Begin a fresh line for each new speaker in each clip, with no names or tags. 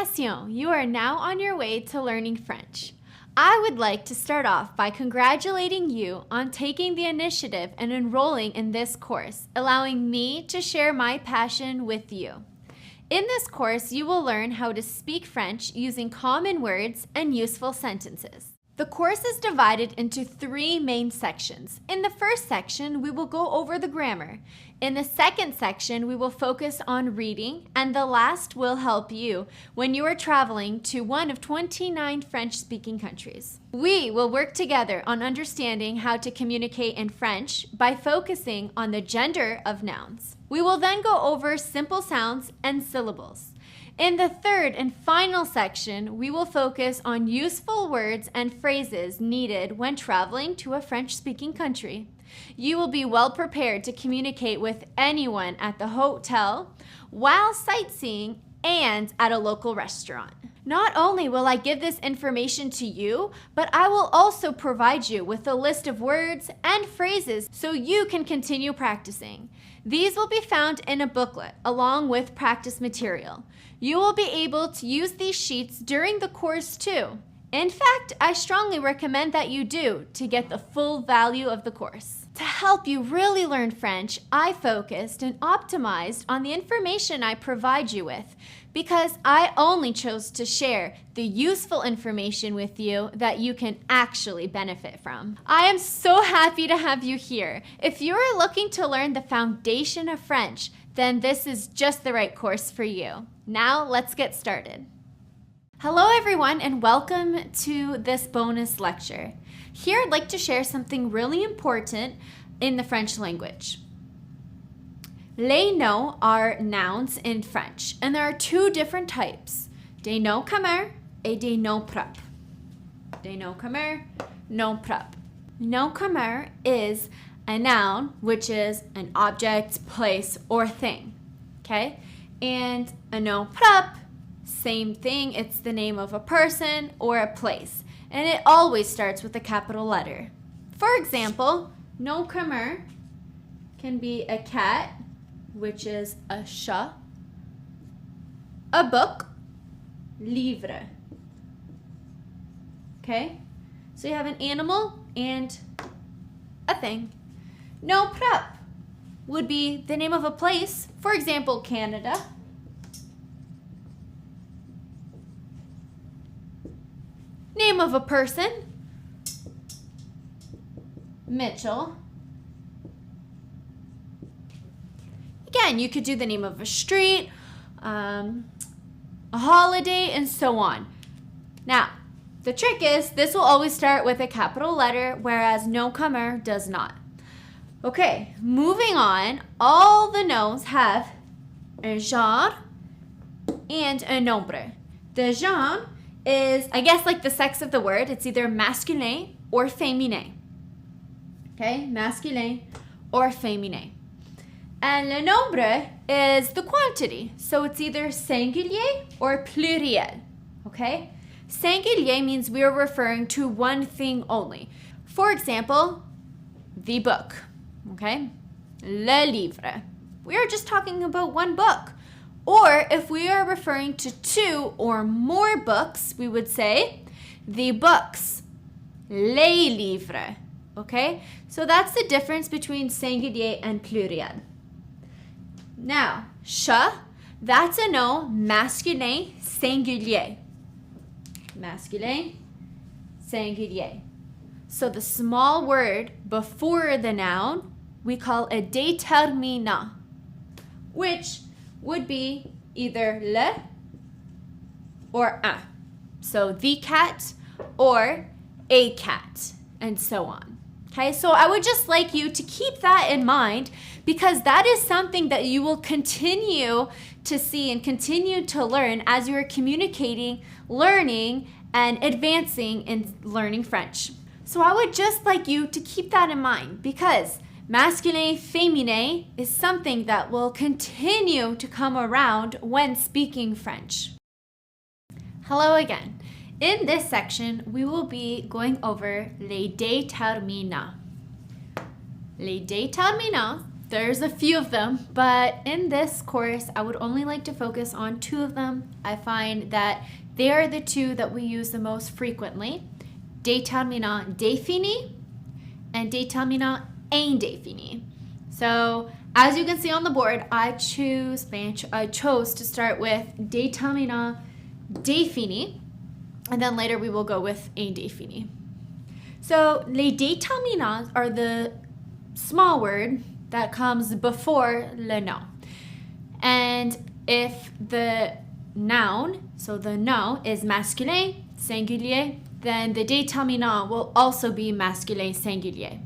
Félicitations! You are now on your way to learning French. I would like to start off by congratulating you on taking the initiative and enrolling in this course, allowing me to share my passion with you. In this course, you will learn how to speak French using common words and useful sentences. The course is divided into 3 main sections. In the first section, we will go over the grammar. In the second section, we will focus on reading, and the last will help you when you are traveling to one of 29 French-speaking countries. We will work together on understanding how to communicate in French by focusing on the gender of nouns. We will then go over simple sounds and syllables. In the third and final section, we will focus on useful words and phrases needed when traveling to a French-speaking country. You will be well prepared to communicate with anyone at the hotel, while sightseeing, and at a local restaurant. Not only will I give this information to you, but I will also provide you with a list of words and phrases so you can continue practicing. These will be found in a booklet along with practice material. You will be able to use these sheets during the course too. In fact, I strongly recommend that you do to get the full value of the course. To help you really learn French, I focused and optimized on the information I provide you with because I only chose to share the useful information with you that you can actually benefit from. I am so happy to have you here. If you are looking to learn the foundation of French, then this is just the right course for you. Now let's get started. Hello everyone and welcome to this bonus lecture. Here I'd like to share something really important in the French language. Les noms are nouns in French, and there are 2 different types, des noms communs et des noms propres. Des noms communs, noms propres. Nom commun is a noun, which is an object, place, or thing, okay? And a nom propre, same thing, it's the name of a person or a place, and it always starts with a capital letter. For example, nom commun can be a cat, which is a chat, a book, livre. Okay? So you have an animal and a thing. Nom propre would be the name of a place, for example, Canada. Name of a person, Mitchell. Again, you could do the name of a street, a holiday, and so on. Now, the trick is this will always start with a capital letter, whereas nom commun does not. Okay, moving on, all the nouns have un genre and un nombre. The genre is, I guess, like the sex of the word. It's either masculin or féminin. Okay, masculin or féminin. And le nombre is the quantity. So it's either singulier or pluriel. Okay? Singulier means we are referring to one thing only. For example, the book. Okay? Le livre. We are just talking about one book. Or if we are referring to 2 or more books, we would say the books. Les livres. Okay? So that's the difference between singulier and pluriel. Now, chat, that's a nom masculin singulier. Masculin singulier. So the small word before the noun, we call a déterminant, which would be either le or un. So the cat or a cat, and so on. Okay, so I would just like you to keep that in mind because that is something that you will continue to see and continue to learn as you are communicating, learning, and advancing in learning French. So I would just like you to keep that in mind because masculin, féminin is something that will continue to come around when speaking French. Hello again. In this section, we will be going over les déterminants. Les déterminants There's a few of them, but in this course, I would only like to focus on two of them. I find that they are the two that we use the most frequently. Déterminant défini and déterminant indéfini. So as you can see on the board, I chose to start with déterminant défini, and then later we will go with indéfini. So les déterminants are the small word that comes before le nom. And if the noun, so the noun is masculin, singulier, then the déterminant will also be masculin, singulier.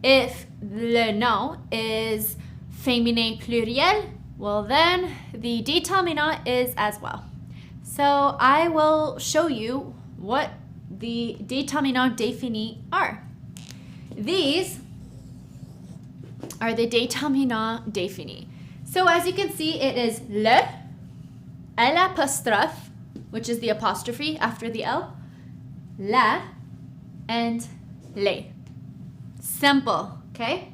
If le nom is féminin, pluriel, well then the déterminant is as well. So I will show you what the déterminants définis are. These are the déterminants définis. So as you can see, it is le, l'apostrophe, which is the apostrophe after the L, la, and les. Simple, okay?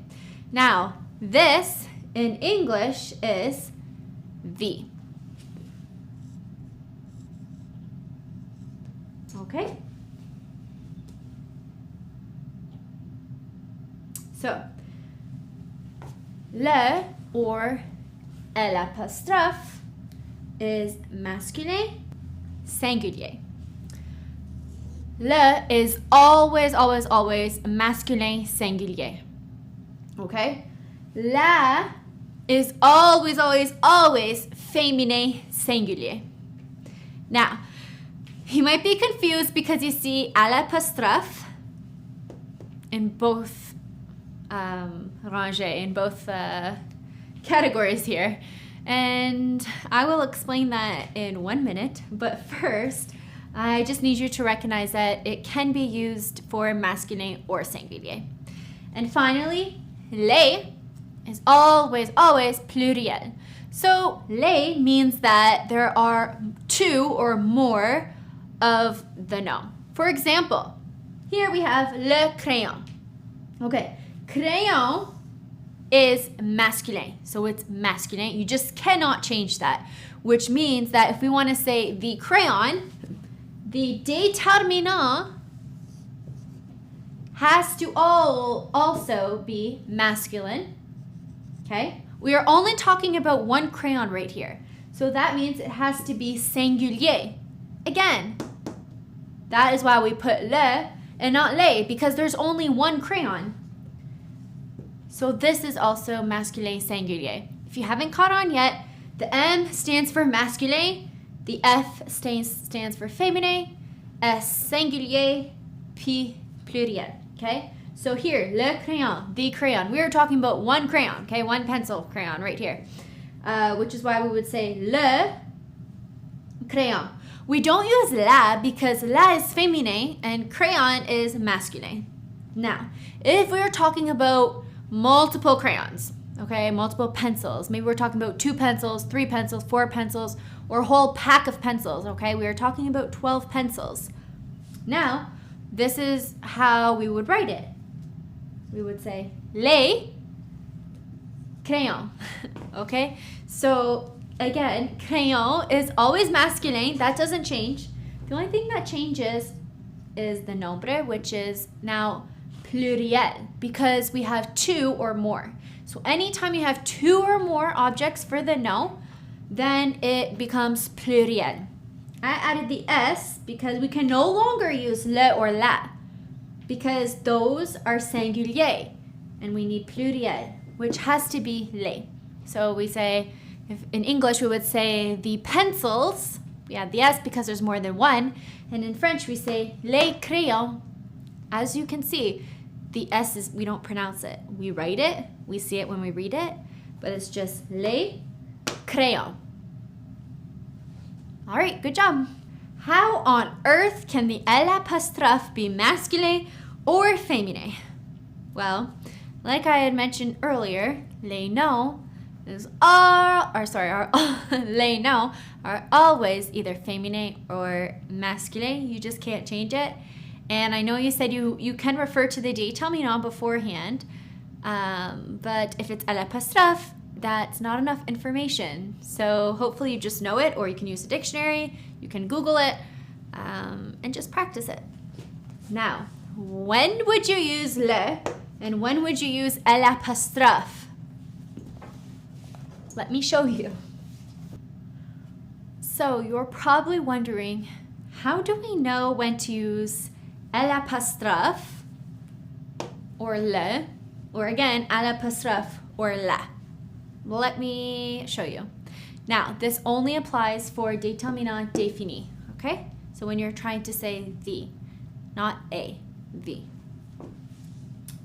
Now, this in English is the. Okay? So, le or l'apostrophe is masculin, singulier. Le is always, always, always masculin, singulier. Okay? La is always, always, always féminin, singulier. Now, you might be confused because you see l'apostrophe in both rangées, in both categories here. And I will explain that in 1 minute. But first, I just need you to recognize that it can be used for masculine or singulier. And finally, les is always, always pluriel. So les means that there are two or more of the noun. For example, here we have le crayon. Okay, crayon is masculine, so it's masculine. You just cannot change that, which means that if we want to say the crayon, the déterminant has to also be masculine, okay? We are only talking about one crayon right here, so that means it has to be singulier. Again, that is why we put le and not les, because there's only one crayon. So this is also masculin singulier. If you haven't caught on yet, the M stands for masculin, the F stands for féminin, S singulier, P pluriel, okay? So here, le crayon, the crayon. We are talking about one crayon, okay? One pencil crayon right here, which is why we would say le crayon. We don't use la because la is féminin and crayon is masculine. Now, if we are talking about multiple crayons, okay, multiple pencils, maybe we're talking about 2 pencils, 3 pencils, 4 pencils, or a whole pack of pencils, okay, we are talking about 12 pencils. Now, this is how we would write it. We would say les crayons, okay? So again, crayon is always masculine, that doesn't change. The only thing that changes is the nombre, which is now pluriel, because we have 2 or more. So anytime you have 2 or more objects for the nom, then it becomes pluriel. I added the S because we can no longer use le or la, because those are singulier and we need pluriel, which has to be les. So we say, if in English we would say the pencils, we add the S because there's more than one, and in French we say les crayons. As you can see, the S is, we don't pronounce it. We write it, we see it when we read it, but it's just les crayons. All right, good job. How on earth can the l'apostrophe be masculine or féminin? Well, like I had mentioned earlier, les noms les noms are always either féminin or masculine. You just can't change it. And I know you said you can refer to the déterminant beforehand, But if it's l'apostrophe, that's not enough information. So hopefully you just know it, or you can use a dictionary, you can Google it, and just practice it. Now, when would you use le and when would you use l'apostrophe? Let me show you. So you're probably wondering, how do we know when to use l'apostrophe or le, or again, l'apostrophe or la? Well, let me show you. Now, this only applies for déterminant défini, okay? So when you're trying to say the, not a, the.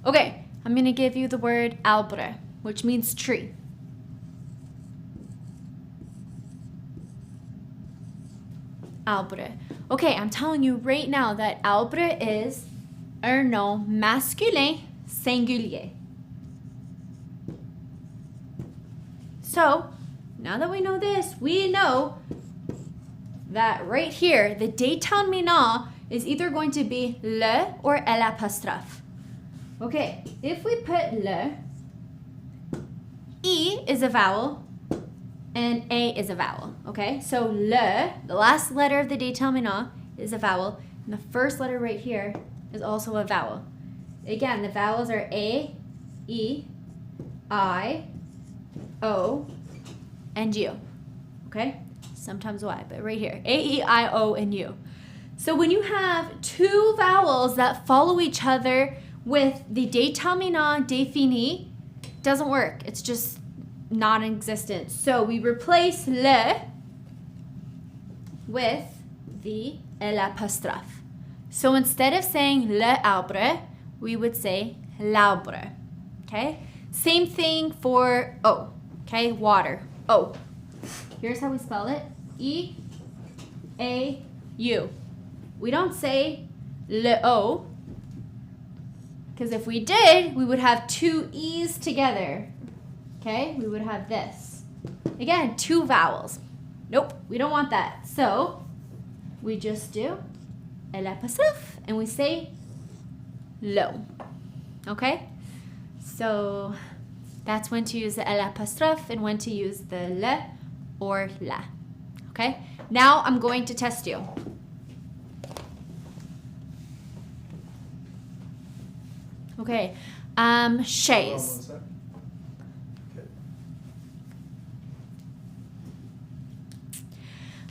Okay, I'm gonna give you the word arbre, which means tree. Arbre. Okay, I'm telling you right now that arbre is un nom masculin singulier. So, now that we know this, we know that right here, the déterminant is either going to be le or l'apostrophe. Okay, if we put le, E is a vowel, and A is a vowel, okay? So le, the last letter of the déterminant, is a vowel, and the first letter right here is also a vowel. Again, the vowels are A, E, I, O, and U, okay? Sometimes Y, but right here, A, E, I, O, and U. So when you have two vowels that follow each other with the déterminant défini, it doesn't work. It's just non-existent. So we replace le with the l'apostrophe. So instead of saying le arbre, we would say l'arbre, okay? Same thing for O, okay? Water, O. Here's how we spell it, E-A-U. We don't say le O, because if we did, we would have two E's together. Okay, we would have this. Again, two vowels. Nope, we don't want that. So we just do l'apostrophe and we say lo. Okay, so that's when to use the l'apostrophe and when to use the le or la. Okay, now I'm going to test you. Okay, chaise.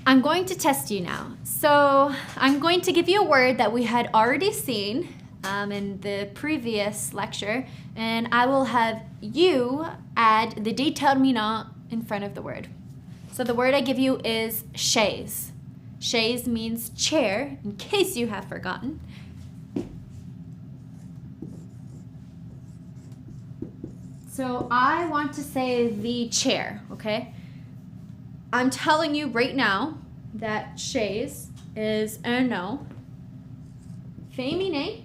I'm going to test you now. So I'm going to give you a word that we had already seen in the previous lecture, and I will have you add the déterminant in front of the word. So the word I give you is chaise. Chaise means chair, in case you have forgotten. So I want to say the chair, okay? I'm telling you right now that chaise is un nom féminin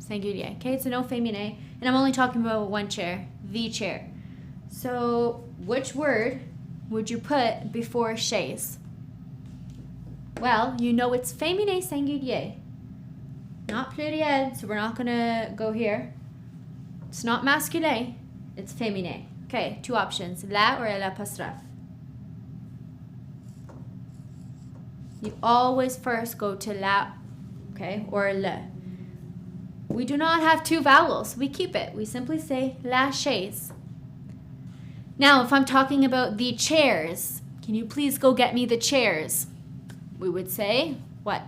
singulier. Okay, it's a nom féminin, and I'm only talking about one chair, the chair. So which word would you put before chaise? Well, you know it's féminin singulier, not pluriel, so we're not gonna go here. It's not masculin, it's féminin. Okay, two options, la or l'apostrophe. You always first go to la, okay, or le. We do not have two vowels, we keep it. We simply say la chaise. Now, if I'm talking about the chairs, can you please go get me the chairs? We would say what?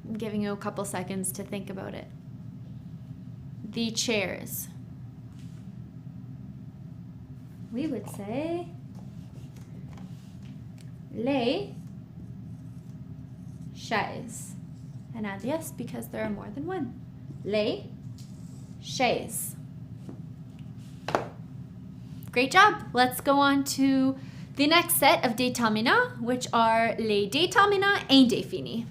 I'm giving you a couple seconds to think about it. The chairs. We would say les chaises. And add yes because there are more than one. Les chaises. Great job. Let's go on to the next set of déterminants, which are les déterminants indéfinis.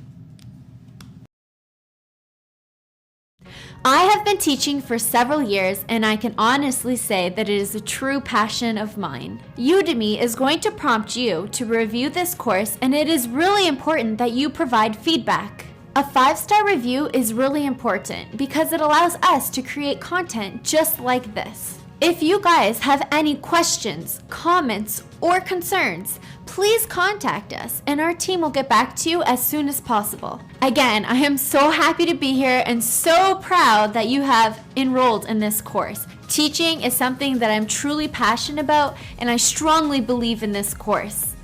I have been teaching for several years, and I can honestly say that it is a true passion of mine. Udemy is going to prompt you to review this course, and it is really important that you provide feedback. A 5-star review is really important because it allows us to create content just like this. If you guys have any questions, comments, or concerns, please contact us and our team will get back to you as soon as possible. Again, I am so happy to be here and so proud that you have enrolled in this course. Teaching is something that I'm truly passionate about, and I strongly believe in this course.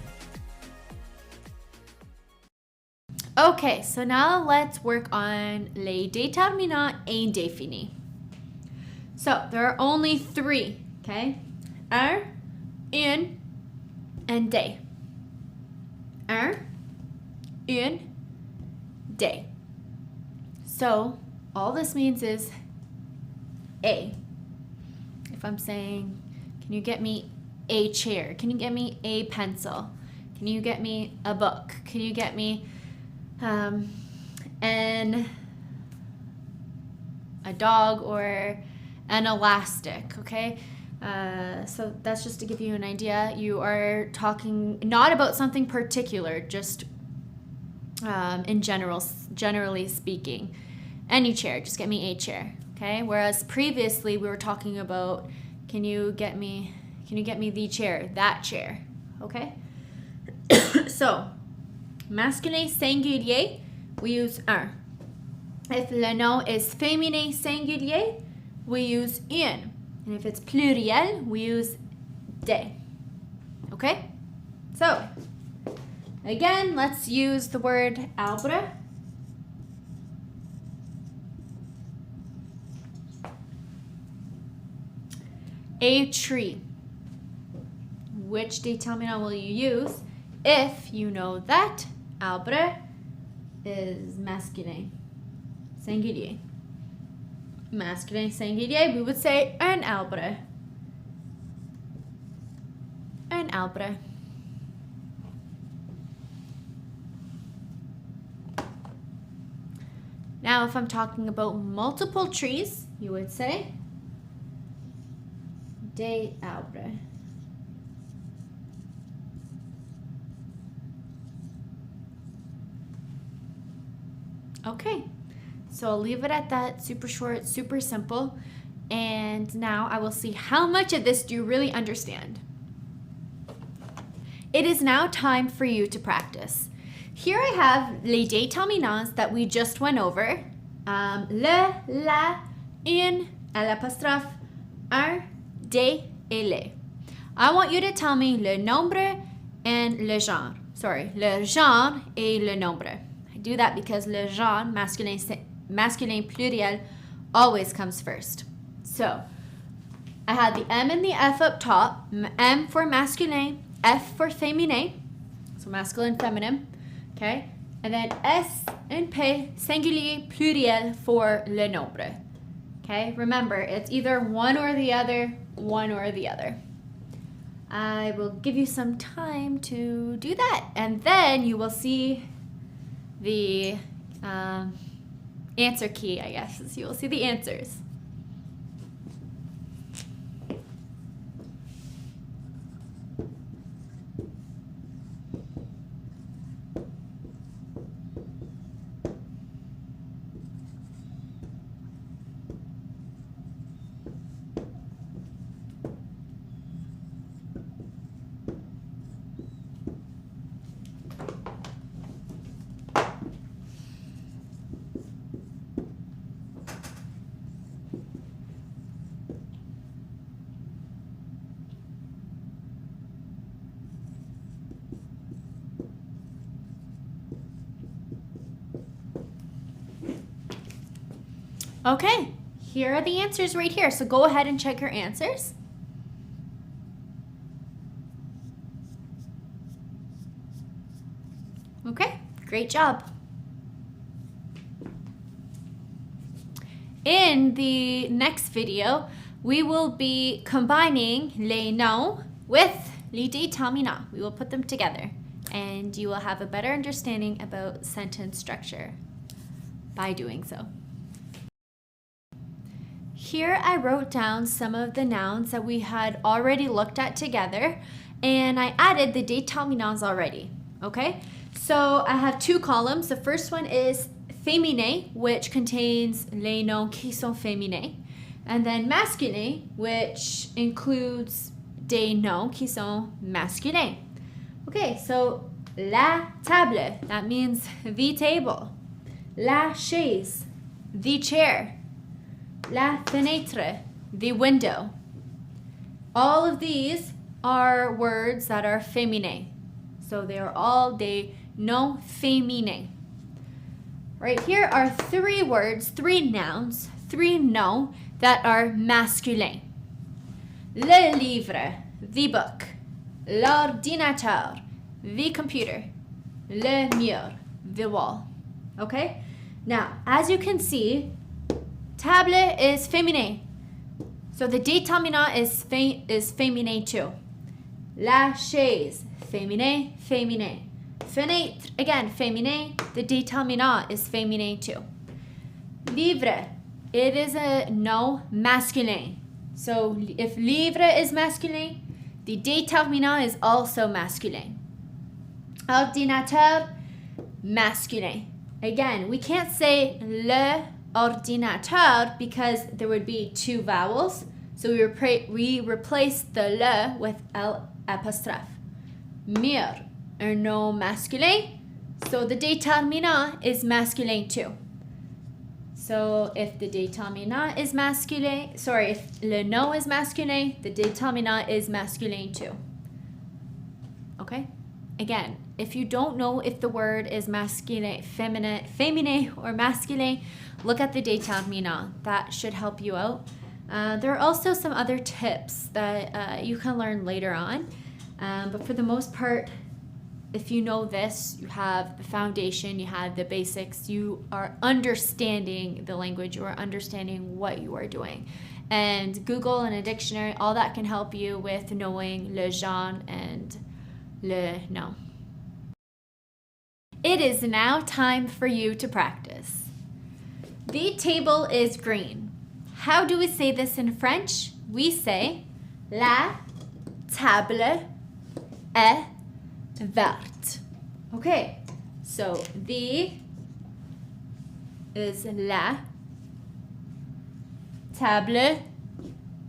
Okay, so now let's work on les déterminants indéfinis. So there are only 3, okay? Un, une, and des. Un, une, des. So all this means is a. If I'm saying, can you get me a chair? Can you get me a pencil? Can you get me a book? Can you get me a dog or an elastic, okay? So that's just to give you an idea. You are talking not about something particular, just in generally speaking. Any chair, just get me a chair, okay? Whereas previously we were talking about, can you get me the chair, that chair, okay? So, masculin singulier, we use un. If le nom is féminin singulier, we use une. And if it's pluriel, we use des. Okay? So, again, let's use the word arbre. A tree. Which déterminant will you use if you know that arbre is masculin singulier? Masculin singulier, we would say un arbre. Un arbre. Now, if I'm talking about multiple trees, you would say des arbres. Okay, so I'll leave it at that, super short, super simple. And now I will see how much of this do you really understand. It is now time for you to practice. Here I have les déterminants that we just went over. Le, la, une, l'apostrophe, un, des, et les. I want you to tell me le nombre and le genre. Sorry, le genre et le nombre. I do that because le genre, masculin pluriel, always comes first. So, I had the M and the F up top. M for masculin, F for féminin. So masculine, feminine. Okay? And then S and P, singulier, pluriel for le nombre. Okay? Remember, it's either one or the other, one or the other. I will give you some time to do that, and then you will see the answer key, I guess. So you will see the answers. Okay, here are the answers right here. So go ahead and check your answers. Okay, great job. In the next video, we will be combining les noms with les déterminants. We will put them together, and you will have a better understanding about sentence structure by doing so. Here I wrote down some of the nouns that we had already looked at together, and I added the déterminants already, okay? So I have two columns. The first one is féminin, which contains les noms qui sont féminins, and then masculin, which includes des noms qui sont masculins. Okay, so la table, that means the table. La chaise, the chair. La fenêtre, the window. All of these are words that are féminin. So they are all des noms féminins. Right here are three words, three nouns, three noms that are masculin. Le livre, the book. L'ordinateur, the computer. Le mur, the wall. Okay? Now, as you can see, table is féminin. So the déterminant is féminin too. La chaise, féminin, féminin. Fenêtre, again, féminin. The déterminant is féminin too. Livre, it is a nom masculin. So if livre is masculin, the déterminant is also masculin. Ordinateur, masculin. Again, we can't say le ordinateur because there would be two vowels. So we replace the le with L apostrophe. Mur, un nom masculin. So the déterminant is masculin too. So if the déterminant is masculin, if le nom is masculin, the déterminant is masculin too. Okay? Again, if you don't know if the word is masculine, féminin, or masculine, look at the déterminant. That should help you out. There are also some other tips that you can learn later on. But for the most part, if you know this, you have the foundation, you have the basics, you are understanding the language, you are understanding what you are doing. And Google and a dictionary, all that can help you with knowing le genre and le nom. It is now time for you to practice. The table is green. How do we say this in French? We say la table est verte. Okay, so the is la, table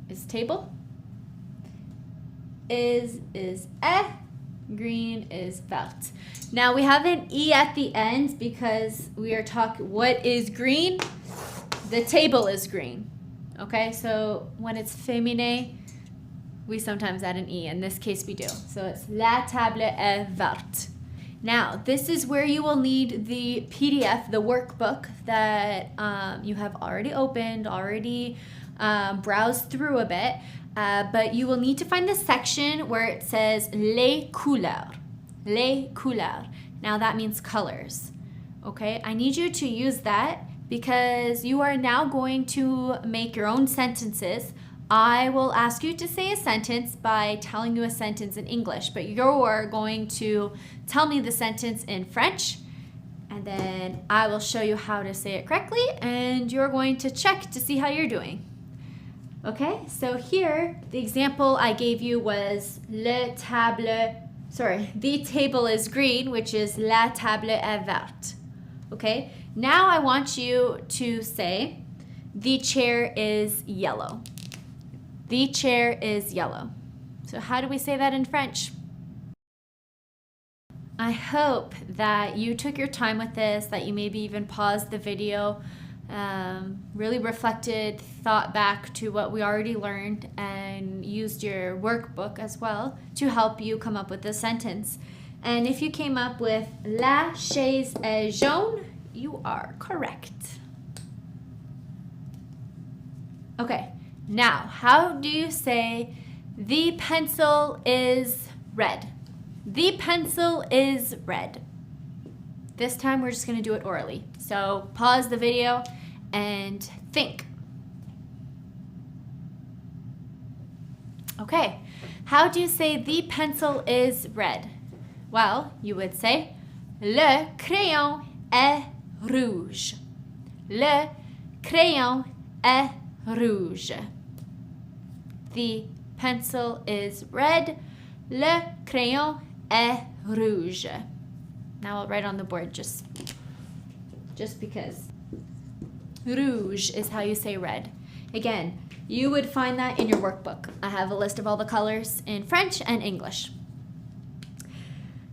is table, is green is verte. Now we have an E at the end because we are talking, what is green? The table is green. Okay, so when it's féminin, we sometimes add an E. In this case, we do. So it's la table est verte. Now, this is where you will need the PDF, the workbook that you have already opened, browsed through a bit. But you will need to find the section where it says les couleurs. Les couleurs. Now, that means colors. Okay, I need you to use that because you are now going to make your own sentences. I will ask you to say a sentence by telling you a sentence in English, but you're going to tell me the sentence in French, and then I will show you how to say it correctly, and you're going to check to see how you're doing. Okay, so here, the example I gave you was the table is green, which is la table est verte. Okay, now I want you to say the chair is yellow. The chair is yellow. So how do we say that in French? I hope that you took your time with this, that you maybe even paused the video, really reflected, thought back to what we already learned, and used your workbook as well to help you come up with this sentence. And if you came up with la chaise est jaune, you are correct. Okay. Now, how do you say the pencil is red? The pencil is red. This time we're just going to do it orally. So pause the video and think. Okay, how do you say the pencil is red? Well, you would say le crayon est rouge. Le crayon est rouge. The pencil is red. Le crayon est rouge. Now I'll write on the board just just because. Rouge is how you say red. Again, you would find that in your workbook. I have a list of all the colors in French and English.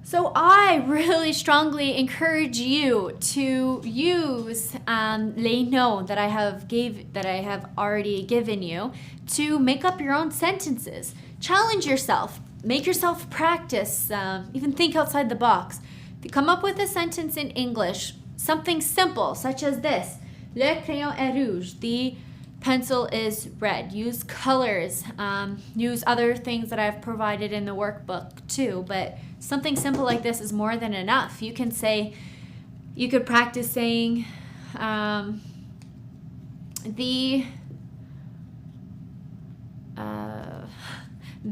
So I really strongly encourage you to use les noms that I have already given you to make up your own sentences. Challenge yourself. Make yourself practice. Even think outside the box. If you come up with a sentence in English, something simple such as this: Le crayon est rouge. The pencil is red. Use colors. Use other things that I've provided in the workbook too. But something simple like this is more than enough. You could practice saying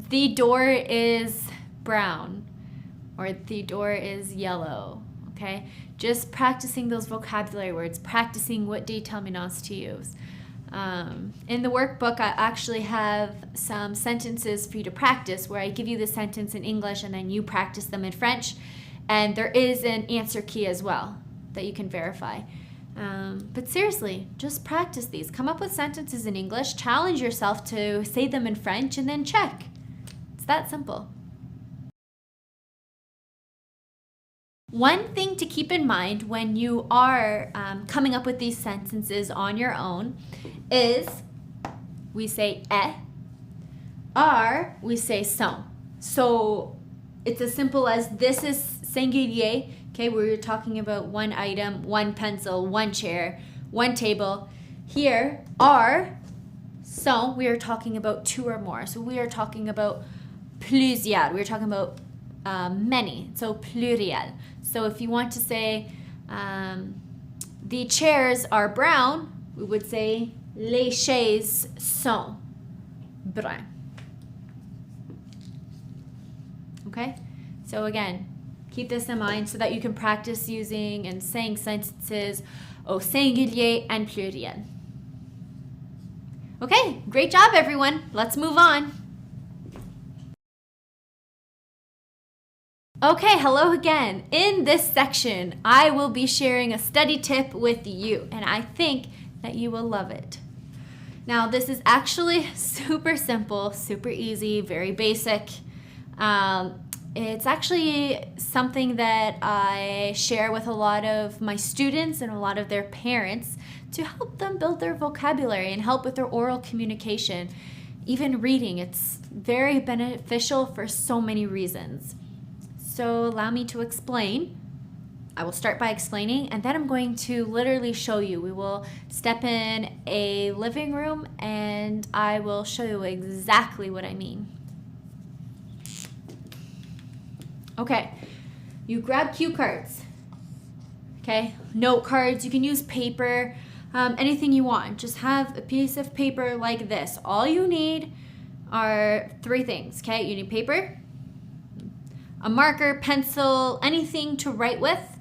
the door is brown, or the door is yellow. Okay, just practicing those vocabulary words, practicing what déterminants to use. In the workbook, I actually have some sentences for you to practice where I give you the sentence in English and then you practice them in French. And there is an answer key as well that you can verify. But seriously, just practice these. Come up with sentences in English, challenge yourself to say them in French, and then check. It's that simple. One thing to keep in mind when you are coming up with these sentences on your own is we say est, are, we say sont. So it's as simple as this is singulier, okay, where you're talking about one item, one pencil, one chair, one table. Here, are, sont, we are talking about two or more. So we are talking about plusieurs. We're talking about many, so pluriel. So if you want to say the chairs are brown, we would say les chaises sont bruns. Okay? So again, keep this in mind so that you can practice using and saying sentences au singulier and pluriel. Okay, great job everyone. Let's move on. Okay, hello again. In this section, I will be sharing a study tip with you, and I think that you will love it. Now, this is actually super simple, super easy, very basic. It's actually something that I share with a lot of my students and a lot of their parents to help them build their vocabulary and help with their oral communication. Even reading, it's very beneficial for so many reasons. So allow me to explain. I will start by explaining, and then I'm going to literally show you. We will step in a living room, and I will show you exactly what I mean. Okay, you grab cue cards. Okay, note cards. You can use paper, anything you want. Just have a piece of paper like this. All you need are three things. Okay, you need paper, a marker, pencil, anything to write with,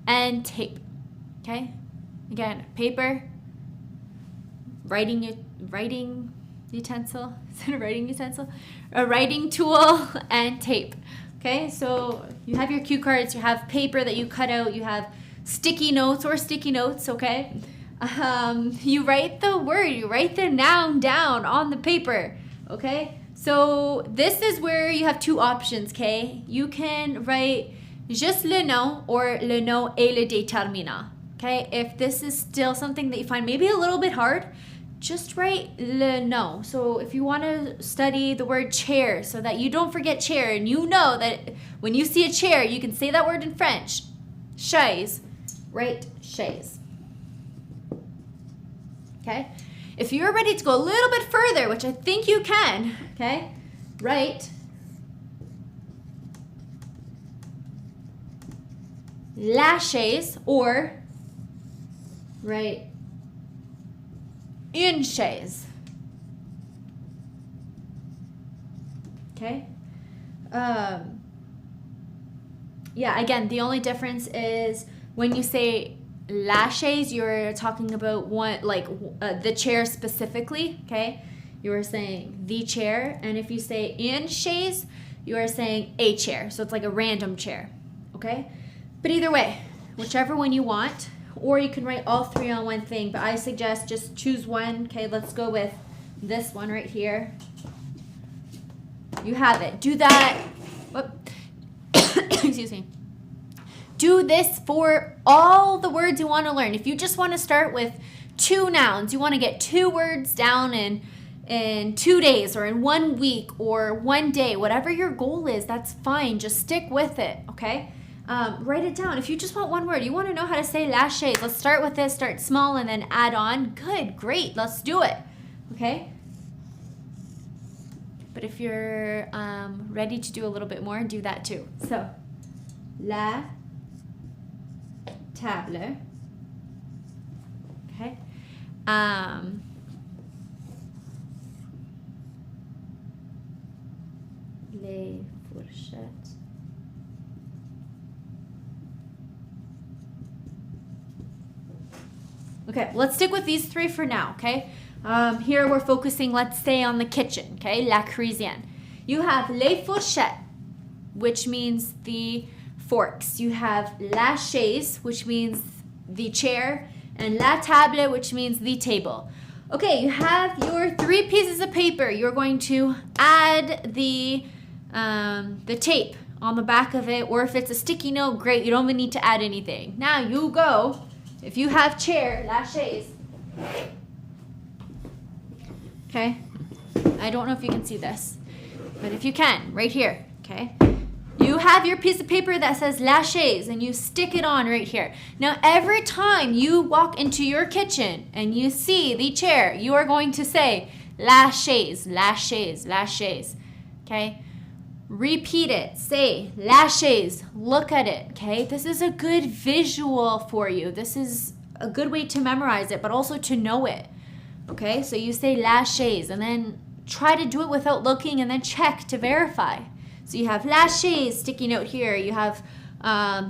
and tape. Okay? Again, paper, writing utensil. Is it a writing utensil? A writing tool, and tape. Okay? So you have your cue cards, you have paper that you cut out, you have sticky notes, okay? You write the word, you write the noun down on the paper, okay? So this is where you have two options, okay? You can write juste le nom or le nom et le déterminant, okay? If this is still something that you find maybe a little bit hard, just write le nom. So if you want to study the word chair so that you don't forget chair, and you know that when you see a chair, you can say that word in French, chaise, write chaise, okay? If you're ready to go a little bit further, which I think you can, okay, write la chaise or write une chaise. Okay? Yeah, again, the only difference is when you say la chaise, you're talking about one, like the chair specifically, okay? You are saying the chair, and if you say une chaise, you are saying a chair. So it's like a random chair, okay? But either way, whichever one you want, or you can write all three on one thing, but I suggest just choose one. Okay, let's go with this one right here. You have it. Do that. Whoop. Excuse me. Do this for all the words you want to learn. If you just want to start with 2 nouns, you want to get 2 words down in 2 days or in 1 week or 1 day, whatever your goal is, that's fine. Just stick with it, okay? Write it down. If you just want 1 word, you want to know how to say lashes. Let's start with this, start small and then add on. Good, great, let's do it, okay? But if you're ready to do a little bit more, do that too. So, la table, okay? Les fourchettes. Okay, let's stick with these 3 for now, okay? Here we're focusing, let's say, on the kitchen, okay? La cuisine. You have les fourchettes, which means the forks. You have la chaise, which means the chair, and la table, which means the table. Okay, you have your 3 pieces of paper. You're going to add the tape on the back of it, or if it's a sticky note, great, you don't even need to add anything. Now you go, if you have chair, la chaise. Okay, I don't know if you can see this, but if you can, right here, okay? You have your piece of paper that says la chaise and you stick it on right here. Now every time you walk into your kitchen and you see the chair, you are going to say la chaise, la chaise, la chaise, okay? Repeat it, say la chaise, look at it, okay? This is a good visual for you. This is a good way to memorize it, but also to know it, okay? So you say la chaise and then try to do it without looking and then check to verify. So you have la chaise, sticky note here. You have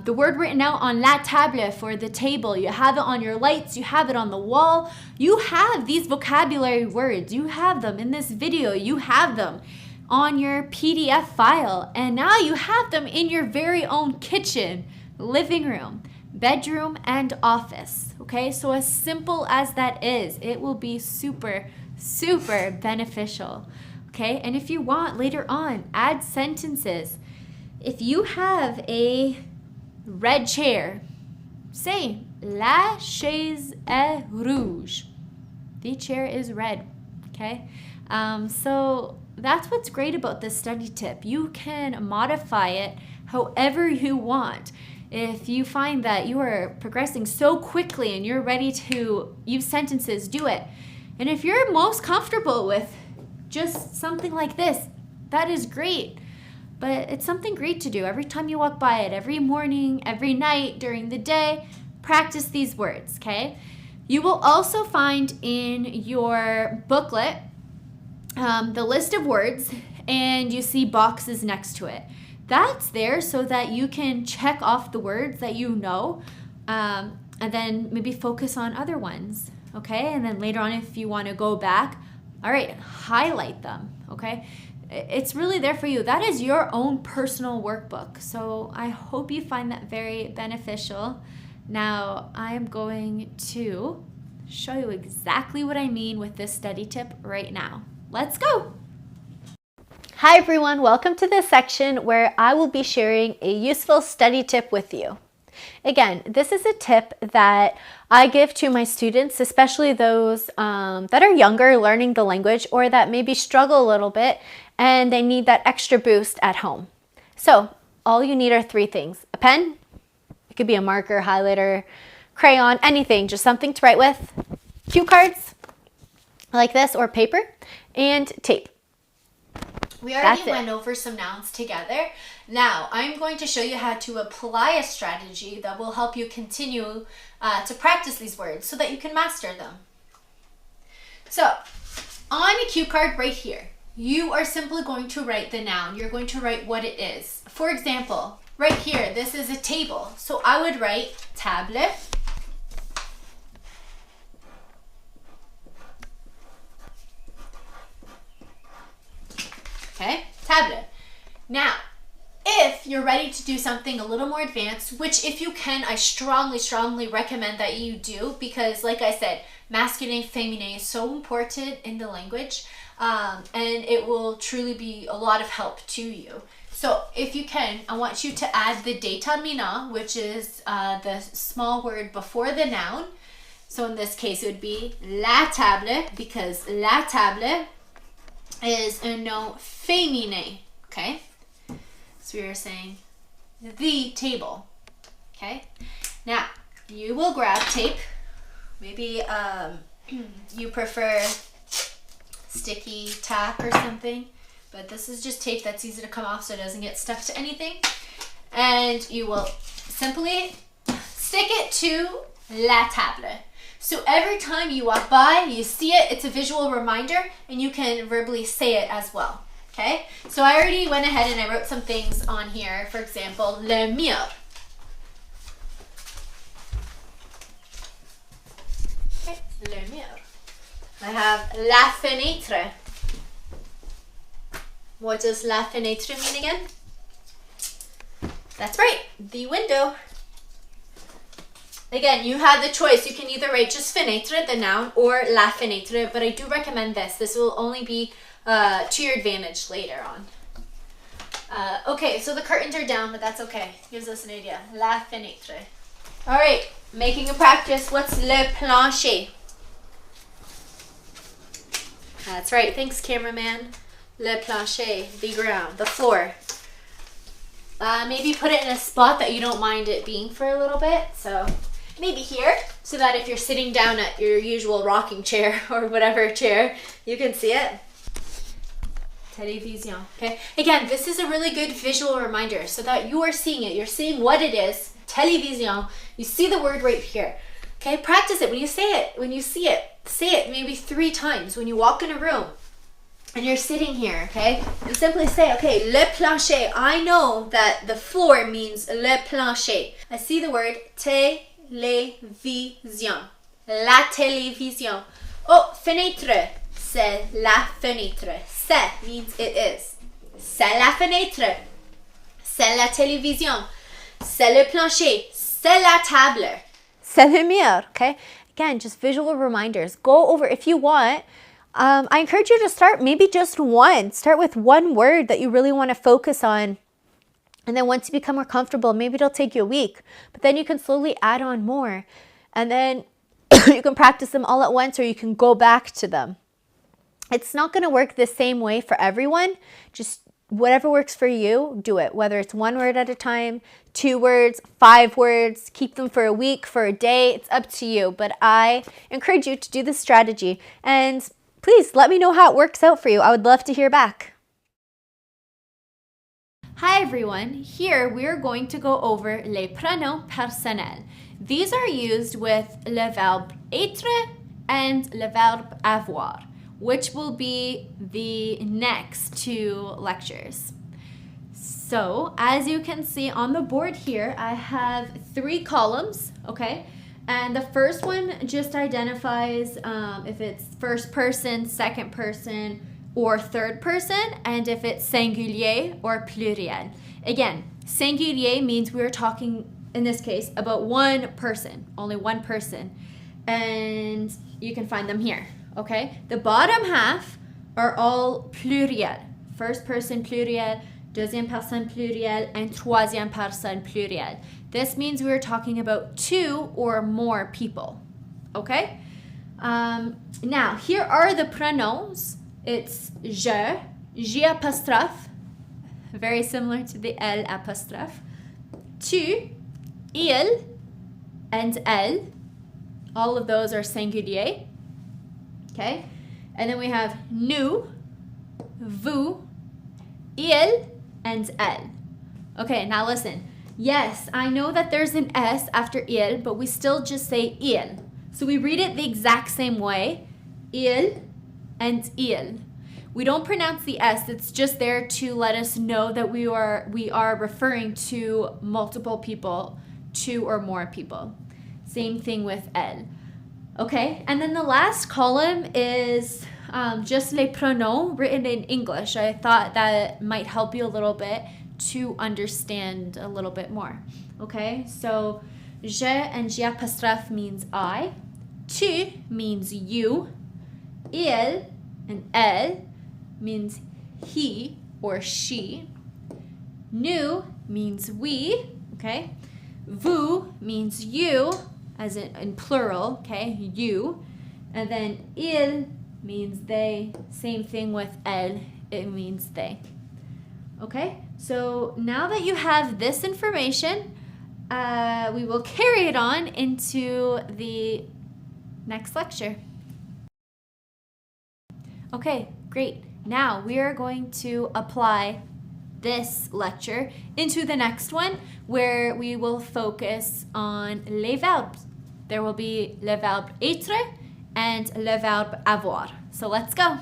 the word written out on la table for the table. You have it on your lights. You have it on the wall. You have these vocabulary words. You have them in this video. You have them on your PDF file. And now you have them in your very own kitchen, living room, bedroom, and office. Okay, so as simple as that is, it will be super, super beneficial. Okay, and if you want later on, add sentences. If you have a red chair, say la chaise est rouge. The chair is red. Okay, so that's what's great about this study tip. You can modify it however you want. If you find that you are progressing so quickly and you're ready to use sentences, do it. And if you're most comfortable with just something like this, that is great. But it's something great to do every time you walk by it, every morning, every night, during the day. Practice these words, okay? You will also find in your booklet the list of words, and you see boxes next to it. That's there so that you can check off the words that you know, and then maybe focus on other ones, okay? And then later on, if you want to go back, all right, highlight them, okay? It's really there for you. That is your own personal workbook. So I hope you find that very beneficial. Now I'm going to show you exactly what I mean with this study tip right now. Let's go. Hi everyone, welcome to this section where I will be sharing a useful study tip with you. Again, this is a tip that I give to my students, especially those that are younger learning the language or that maybe struggle a little bit and they need that extra boost at home. So all you need are 3 things. A pen, it could be a marker, highlighter, crayon, anything, just something to write with, cue cards like this or paper, and tape. We already went over some nouns together. Now, I'm going to show you how to apply a strategy that will help you continue to practice these words so that you can master them. So, on a cue card right here, you are simply going to write the noun. You're going to write what it is. For example, right here, this is a table. So I would write table. Okay, table. Now, if you're ready to do something a little more advanced, which if you can, I strongly recommend that you do, because like I said, masculine, féminin is so important in the language, and it will truly be a lot of help to you. So if you can, I want you to add the déterminant, which is the small word before the noun. So in this case, it would be la table, because la table is un nom féminin, okay? So we were saying the table, okay? Now, you will grab tape. Maybe you prefer sticky tack or something, but this is just tape that's easy to come off so it doesn't get stuck to anything. And you will simply stick it to la table. So every time you walk by, you see it, it's a visual reminder, and you can verbally say it as well, okay? So I already went ahead and I wrote some things on here. For example, le mur. Okay, le mur. I have la fenêtre. What does la fenêtre mean again? That's right, the window. Again, you have the choice. You can either write just fenêtre, the noun, or la fenêtre, but I do recommend this. This will only be to your advantage later on. Okay, so the curtains are down, but that's okay. Gives us an idea. La fenêtre. All right, making a practice. What's le plancher? That's right. Thanks, cameraman. Le plancher, the ground, the floor. Maybe put it in a spot that you don't mind it being for a little bit. So maybe here, so that if you're sitting down at your usual rocking chair or whatever chair, you can see it. Télévision. Okay. Again, this is a really good visual reminder so that you are seeing it. You're seeing what it is. Télévision. You see the word right here. Okay. Practice it when you say it. When you see it, say it maybe 3 times. When you walk in a room and you're sitting here, okay, you simply say, okay, le plancher. I know that the floor means le plancher. I see the word télévision. La télévision. Oh, fenêtre. C'est la fenêtre. C'est means it is. C'est la fenêtre. C'est la télévision. C'est le plancher. C'est la table. C'est le mur. Okay? Again, just visual reminders. Go over if you want. I encourage you to start maybe just one. Start with one word that you really want to focus on. And then once you become more comfortable, maybe it'll take you a week. But then you can slowly add on more. And then you can practice them all at once, or you can go back to them. It's not going to work the same way for everyone. Just whatever works for you, do it. Whether it's 1 word at a time, 2 words, 5 words, keep them for a week, for a day. It's up to you. But I encourage you to do this strategy. And please let me know how it works out for you. I would love to hear back. Hi everyone. Here we are going to go over les pronoms personnels. These are used with le verbe être and le verbe avoir, which will be the next 2 lectures. So as you can see on the board here, I have 3 columns, okay? And the first one just identifies if it's first person, second person, or third person, and if it's singulier or pluriel. Again, singulier means we're talking, in this case, about one person, only one person. And you can find them here, okay? The bottom half are all pluriel. First person pluriel, deuxième personne pluriel, and troisième personne pluriel. This means we're talking about 2 or more people, okay? Now, here are the pronoms. It's je, j apostrophe, very similar to the L apostrophe, tu, il, and elle. All of those are singulier, okay? And then we have nous, vous, il, and elle. Okay, now listen. Yes, I know that there's an S after il, but we still just say il. So we read it the exact same way, il and il. We don't pronounce the S, it's just there to let us know that we are referring to multiple people, 2 or more people. Same thing with elle. Okay, and then the last column is just les pronoms written in English. I thought that might help you a little bit to understand a little bit more. Okay, so je and J apostrophe means I, tu means you, il and elle means he or she, nous means we, okay, vous means you, as in plural, okay, you, and then il means they, same thing with elle, it means they. Okay, so now that you have this information, we will carry it on into the next lecture. Okay, great. Now we are going to apply this lecture into the next one, where we will focus on les verbes. There will be le verbe être and le verbe avoir. So let's go.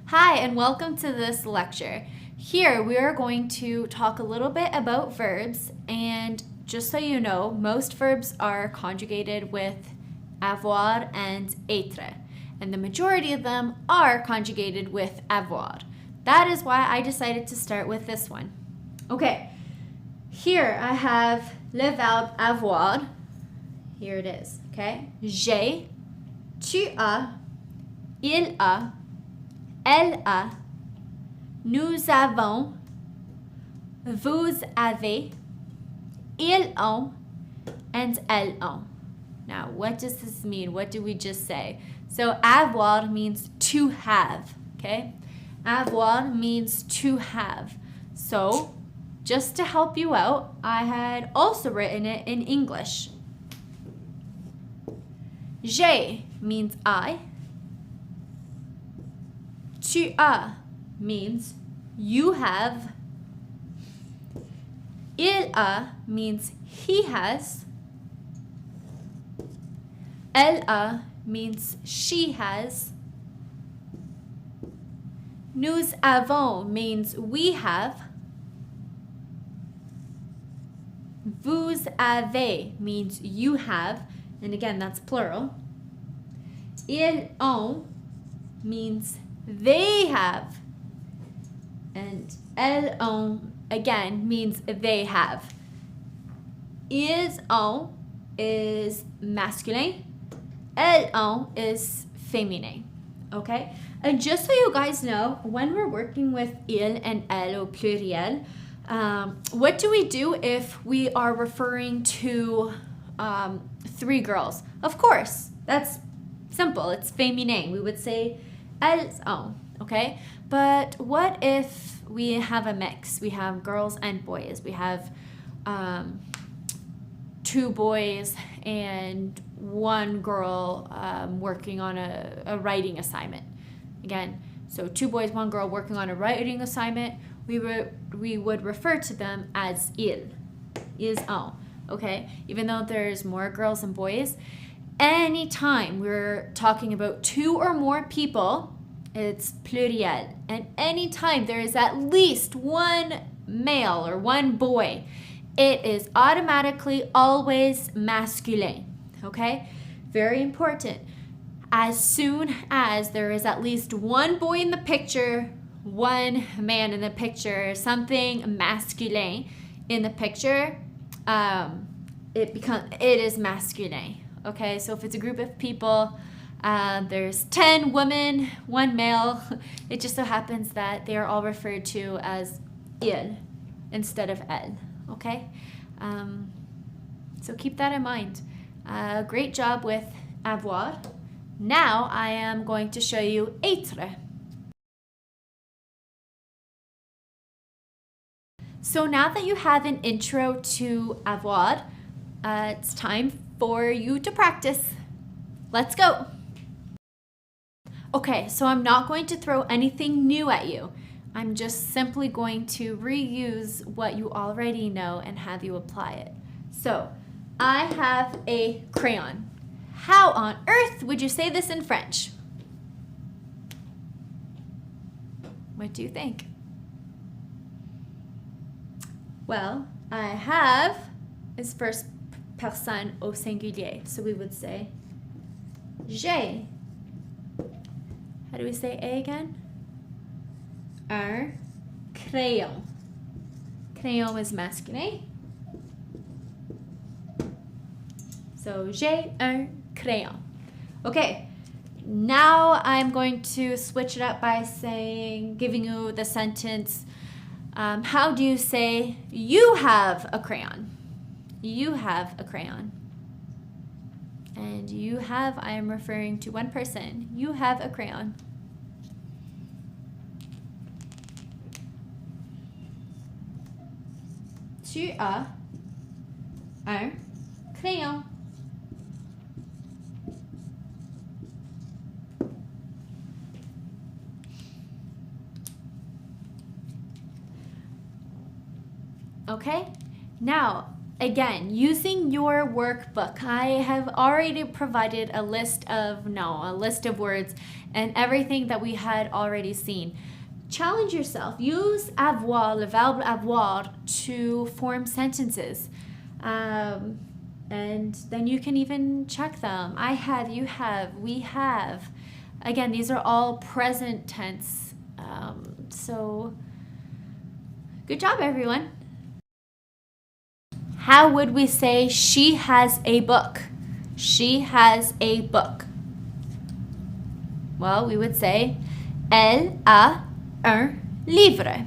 Hi, and welcome to this lecture. Here we are going to talk a little bit about verbs, and just so you know, most verbs are conjugated with avoir and être, and the majority of them are conjugated with avoir. That is why I decided to start with this one. Okay, here I have le verbe avoir. Here it is, okay? J'ai, tu as, il a, elle a, nous avons, vous avez, ils ont, and elles ont. Now, what does this mean? What did we just say? So avoir means to have, okay? Avoir means to have. So, just to help you out, I had also written it in English. J'ai means I. Tu as means you have. Il a means he has. Elle a means she has. Nous avons means we have. Vous avez means you have. And again, that's plural. Ils ont means they have. And elles ont, again, means they have. Ils ont is masculine. Elles ont is féminin. Okay? And just so you guys know, when we're working with il and elle au pluriel, what do we do if we are referring to three girls? Of course, that's simple. It's féminin. We would say elles ont, okay? But what if we have a mix? We have girls and boys. We have two boys and one girl working on a writing assignment. Again, so two boys, one girl working on a writing assignment. We would refer to them as ils ont, okay? Even though there's more girls and boys, anytime we're talking about two or more people, it's pluriel. And anytime there is at least one male or one boy, it is automatically always masculine, okay? Very important. As soon as there is at least one boy in the picture, one man in the picture, something masculine in the picture, it is masculine. Okay, so if it's a group of people, there's 10 women, one male. It just so happens that they are all referred to as il instead of elle. Okay, so keep that in mind. Great job with avoir. Now I am going to show you être. So now that you have an intro to avoir, it's time for you to practice. Let's go. Okay, so I'm not going to throw anything new at you. I'm just simply going to reuse what you already know and have you apply it. So, I have a crayon. How on earth would you say this in French? What do you think? Well, I have is first personne au singulier. So we would say j'ai. How do we say A again? Un, crayon. Crayon is masculine. So, j'ai un crayon. Okay, now I'm going to switch it up by giving you the sentence. How do you say you have a crayon? You have a crayon. And you have, I am referring to one person. You have a crayon. Tu as un crayon. Okay, now again, using your workbook, I have already provided a list of words and everything that we had already seen. Challenge yourself. Use avoir, le verbe avoir, to form sentences. And then you can even check them. I have, you have, we have. Again, these are all present tense. So good job, everyone. How would we say she has a book? She has a book. Well, we would say elle a un livre.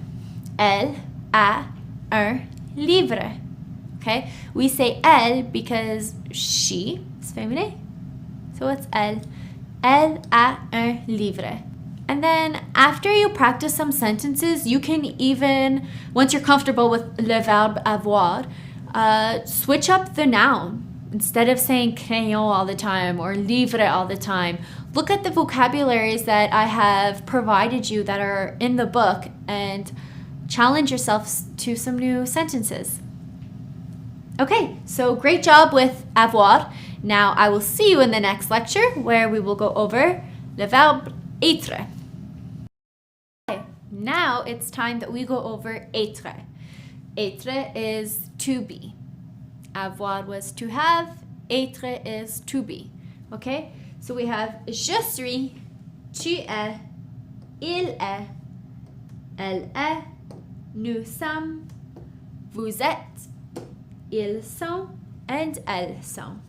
Elle a un livre. Okay? We say elle because she is féminin. So it's elle. Elle a un livre. And then after you practice some sentences, you can even, once you're comfortable with le verbe avoir, switch up the noun. Instead of saying crayon all the time or livre all the time, look at the vocabularies that I have provided you that are in the book and challenge yourself to some new sentences. Okay, so great job with avoir. Now I will see you in the next lecture where we will go over le verbe être. Okay, now it's time that we go over être. Être is to be. Avoir was to have. Être is to be. Okay? So we have je suis, tu es, il est, elle est, nous sommes, vous êtes, ils sont, and elles sont.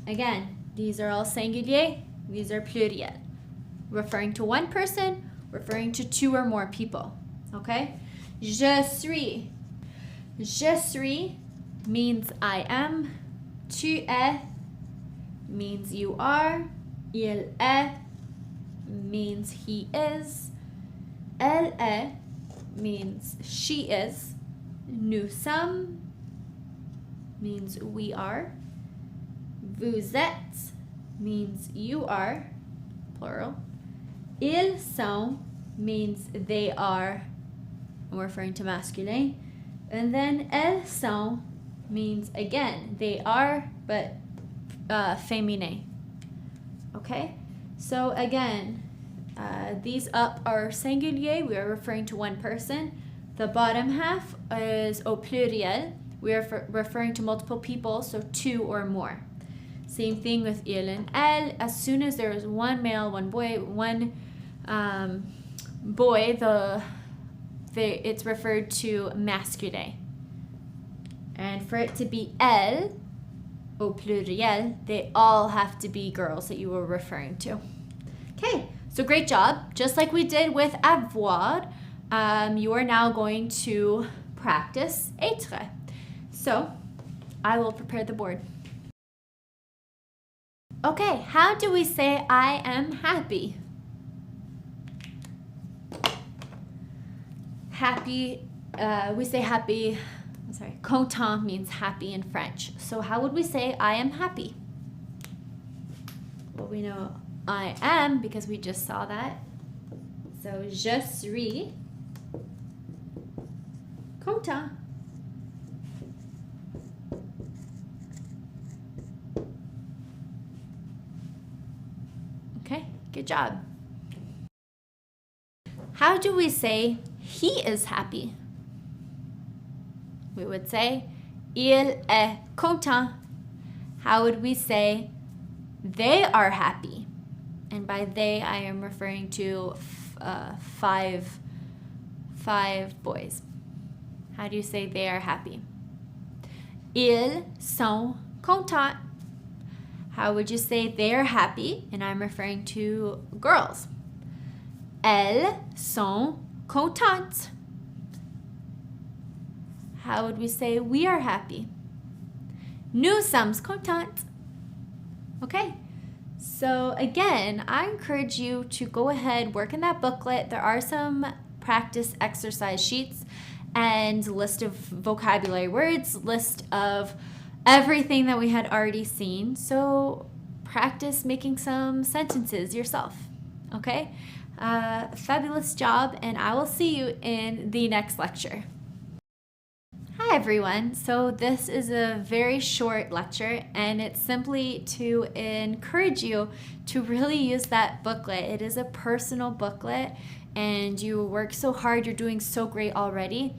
Again, these are all singulier, these are pluriel. Referring to one person, referring to two or more people. Okay? Je suis. Je suis means I am. Tu es means you are. Il est means he is. Elle est means she is. Nous sommes means we are. Vous êtes means you are, plural. Ils sont means they are, I'm referring to masculine. And then elles sont means, again, they are, but féminin. Okay? So again, these up are singulier. We are referring to one person. The bottom half is au pluriel. We are referring to multiple people, so two or more. Same thing with il and elle. As soon as there is one male, one boy, it's referred to masculine. And for it to be elle, au pluriel, they all have to be girls that you were referring to. Okay, so great job. Just like we did with avoir, you are now going to practice être. So I will prepare the board. Okay, how do we say I am happy? Happy, we say happy, content means happy in French. So how would we say I am happy? Well, we know I am because we just saw that. So je suis content. Okay, good job. How do we say he is happy? We would say il est content. How would we say they are happy? And by they, I am referring to five 5 boys. How do you say they are happy? Ils sont contents. How would you say they're happy? And I'm referring to girls. Elles sont contentes. How would we say we are happy? Nous sommes contents. Okay, so again, I encourage you to go ahead, work in that booklet. There are some practice exercise sheets and list of vocabulary words, list of everything that we had already seen. So practice making some sentences yourself, okay? Fabulous job, and I will see you in the next lecture. Hi everyone, so this is a very short lecture and it's simply to encourage you to really use that booklet. It is a personal booklet and you work so hard, you're doing so great already.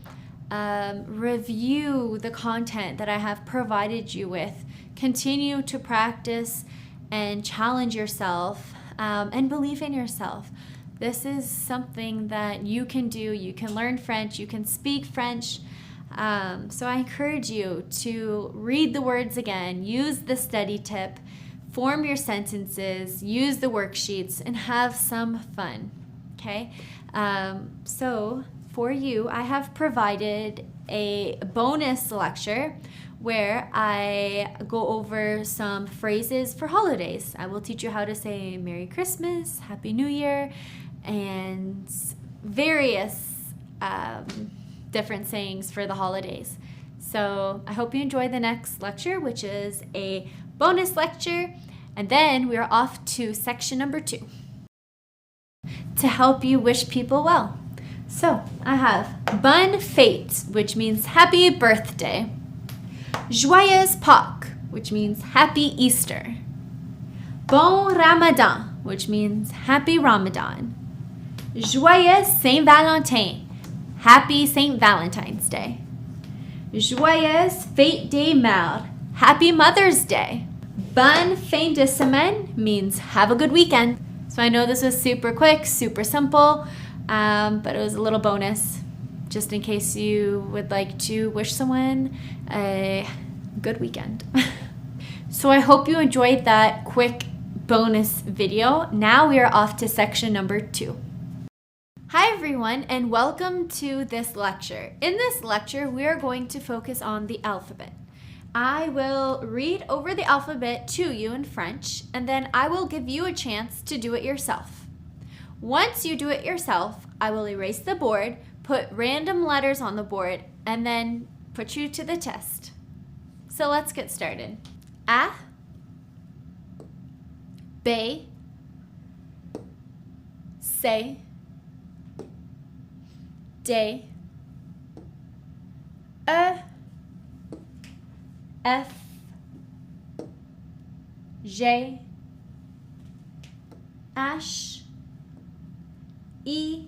Review the content that I have provided you with. Continue to practice and challenge yourself and believe in yourself. This is something that you can do. You can learn French, you can speak French. So I encourage you to read the words again, use the study tip, form your sentences, use the worksheets, and have some fun, okay? So for you, I have provided a bonus lecture where I go over some phrases for holidays. I will teach you how to say Merry Christmas, Happy New Year, and various different sayings for the holidays. So I hope you enjoy the next lecture, which is a bonus lecture, and then we are off to section number 2 to help you wish people well. So I have Bonne Fête, which means happy birthday. Joyeuse Pâques, which means happy Easter. Bon Ramadan, which means happy Ramadan. Joyeux Saint Valentin, happy St. Valentine's Day. Joyeuse Fête des Mères, happy Mother's Day. Bonne fin de semaine means have a good weekend. So I know this was super quick, super simple, but it was a little bonus just in case you would like to wish someone a good weekend. So I hope you enjoyed that quick bonus video. Now we are off to section number 2. Hi everyone, and welcome to this lecture. In this lecture, we are going to focus on the alphabet. I will read over the alphabet to you in French, and then I will give you a chance to do it yourself. Once you do it yourself, I will erase the board, put random letters on the board, and then put you to the test. So let's get started. A, B, C, D, E, F, G, H, I,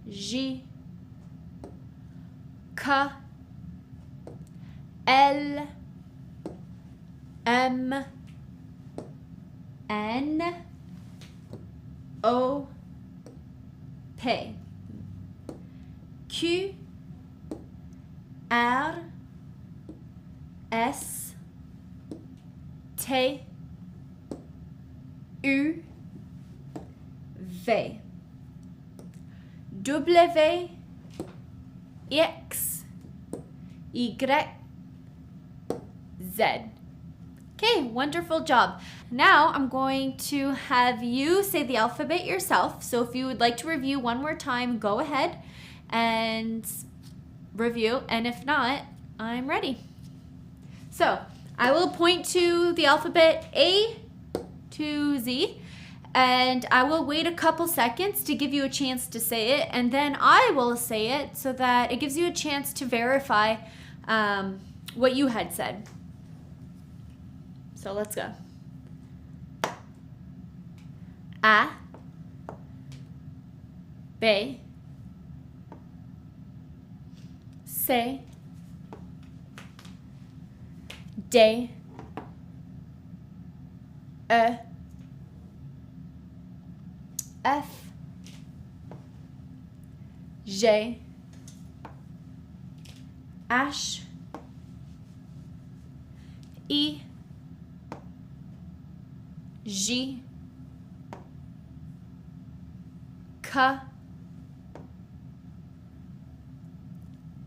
J, K, L, M, N, O, P, Q, R, S, T, U, V, W, X, Y, Z. Okay, wonderful job. Now I'm going to have you say the alphabet yourself. So if you would like to review one more time, go ahead and review. And if not, I'm ready. So I will point to the alphabet A to Z, and I will wait a couple seconds to give you a chance to say it, and then I will say it so that it gives you a chance to verify what you had said. So let's go. A, B, C, D, E, F, G, H, I, J, K,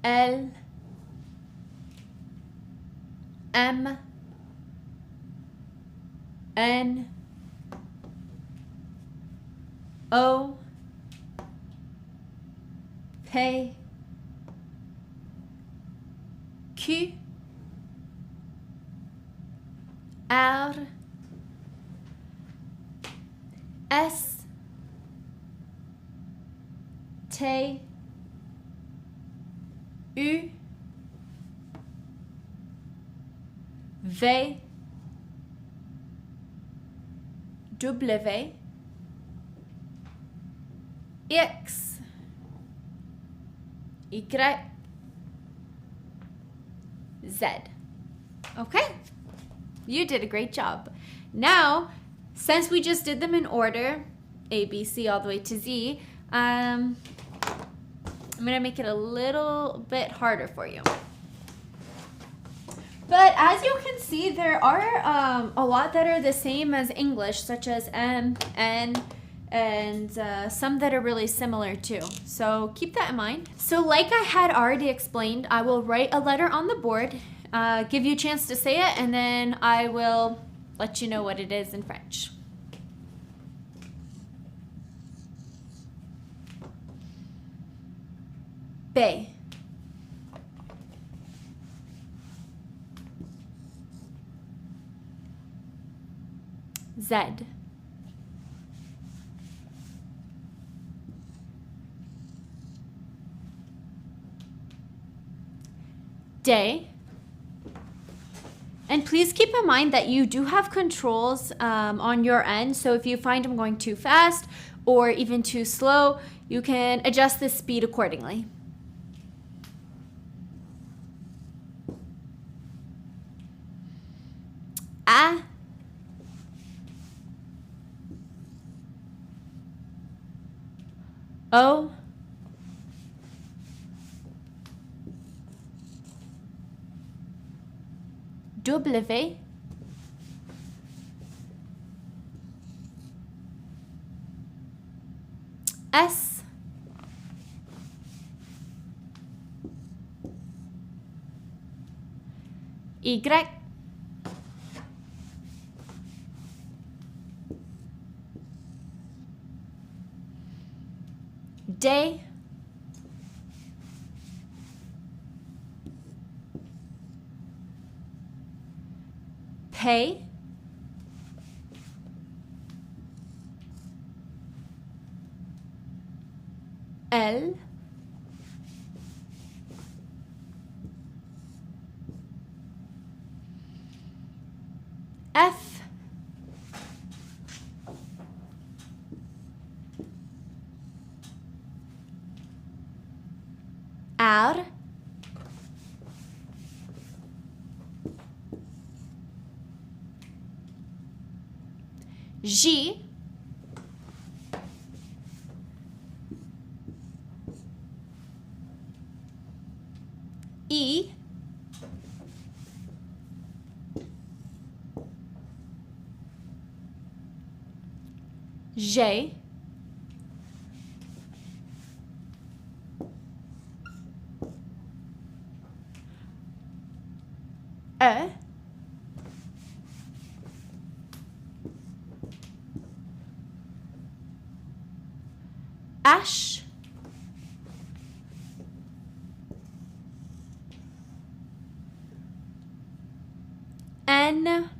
L, M, N, O, P, Q, R, S, T, U, V, W, X, Y, Z. Okay, you did a great job. Now, since we just did them in order, A, B, C, all the way to Z, I'm gonna make it a little bit harder for you. But as you can see, there are a lot that are the same as English, such as M, N, and some that are really similar too. So keep that in mind. So like I had already explained, I will write a letter on the board, give you a chance to say it, and then I will let you know what it is in French. B, Z, D, and please keep in mind that you do have controls on your end, so if you find them going too fast or even too slow, you can adjust the speed accordingly. A, O, W, S, Y, D, P, L, F, R, J, I, J, E, H, N,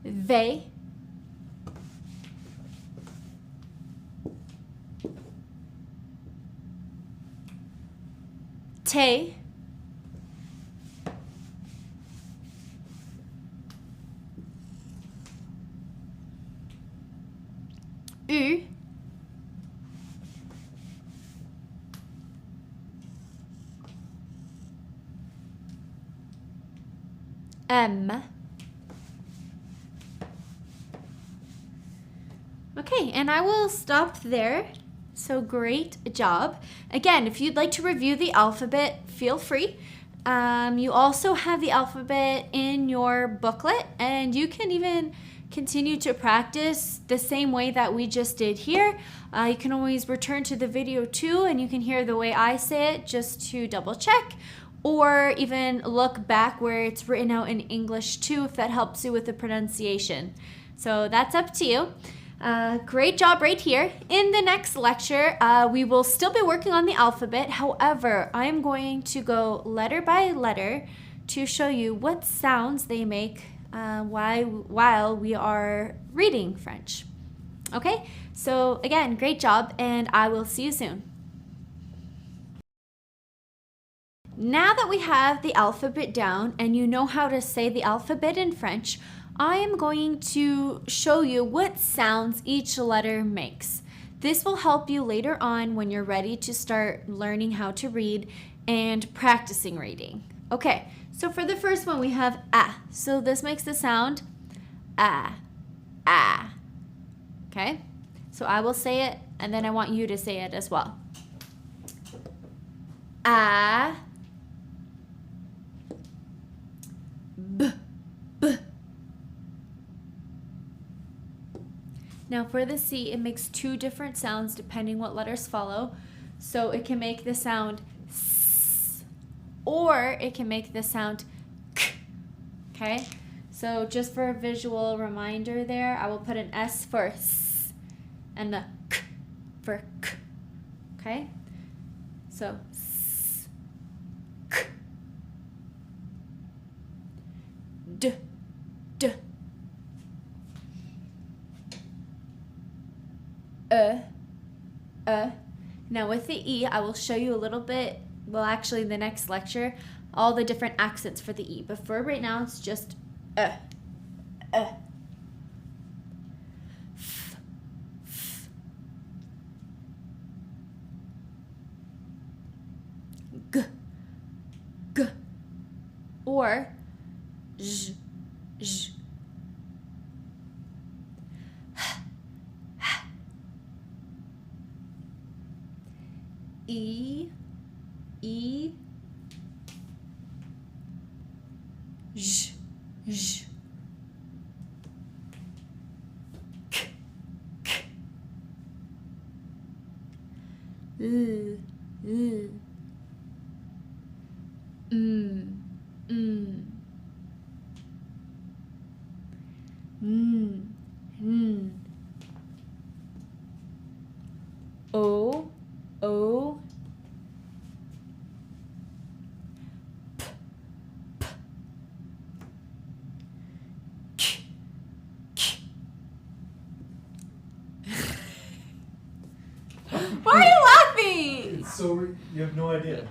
V, T, U, M, Okay, and I will stop there. So great job. Again, if you'd like to review the alphabet, feel free. You also have the alphabet in your booklet, and you can even continue to practice the same way that we just did here. You can always return to the video too, and you can hear the way I say it just to double check, or even look back where it's written out in English too, if that helps you with the pronunciation. So that's up to you. Great job right here. In the next lecture, we will still be working on the alphabet. However, I'm going to go letter by letter to show you what sounds they make while we are reading French. Okay, so again, great job, and I will see you soon. Now that we have the alphabet down and you know how to say the alphabet in French, I am going to show you what sounds each letter makes. This will help you later on when you're ready to start learning how to read and practicing reading. Okay, so for the first one we have ah. So this makes the sound ah, ah. Okay, so I will say it and then I want you to say it as well. Ah, b, b. Now for the C, it makes two different sounds depending what letters follow. So it can make the sound S, or it can make the sound K. Okay? So just for a visual reminder there, I will put an S for S and the K for K. Okay? So S, K, D, D. Now with the E, I will show you a little bit, well actually in the next lecture, all the different accents for the E. But for right now, it's just F, F, G, G, or J, J. E, E, J, J, K, K, L, L, M, M, N, N, O, O, P, P, K, K. Why are you laughing?
It's so you have no idea.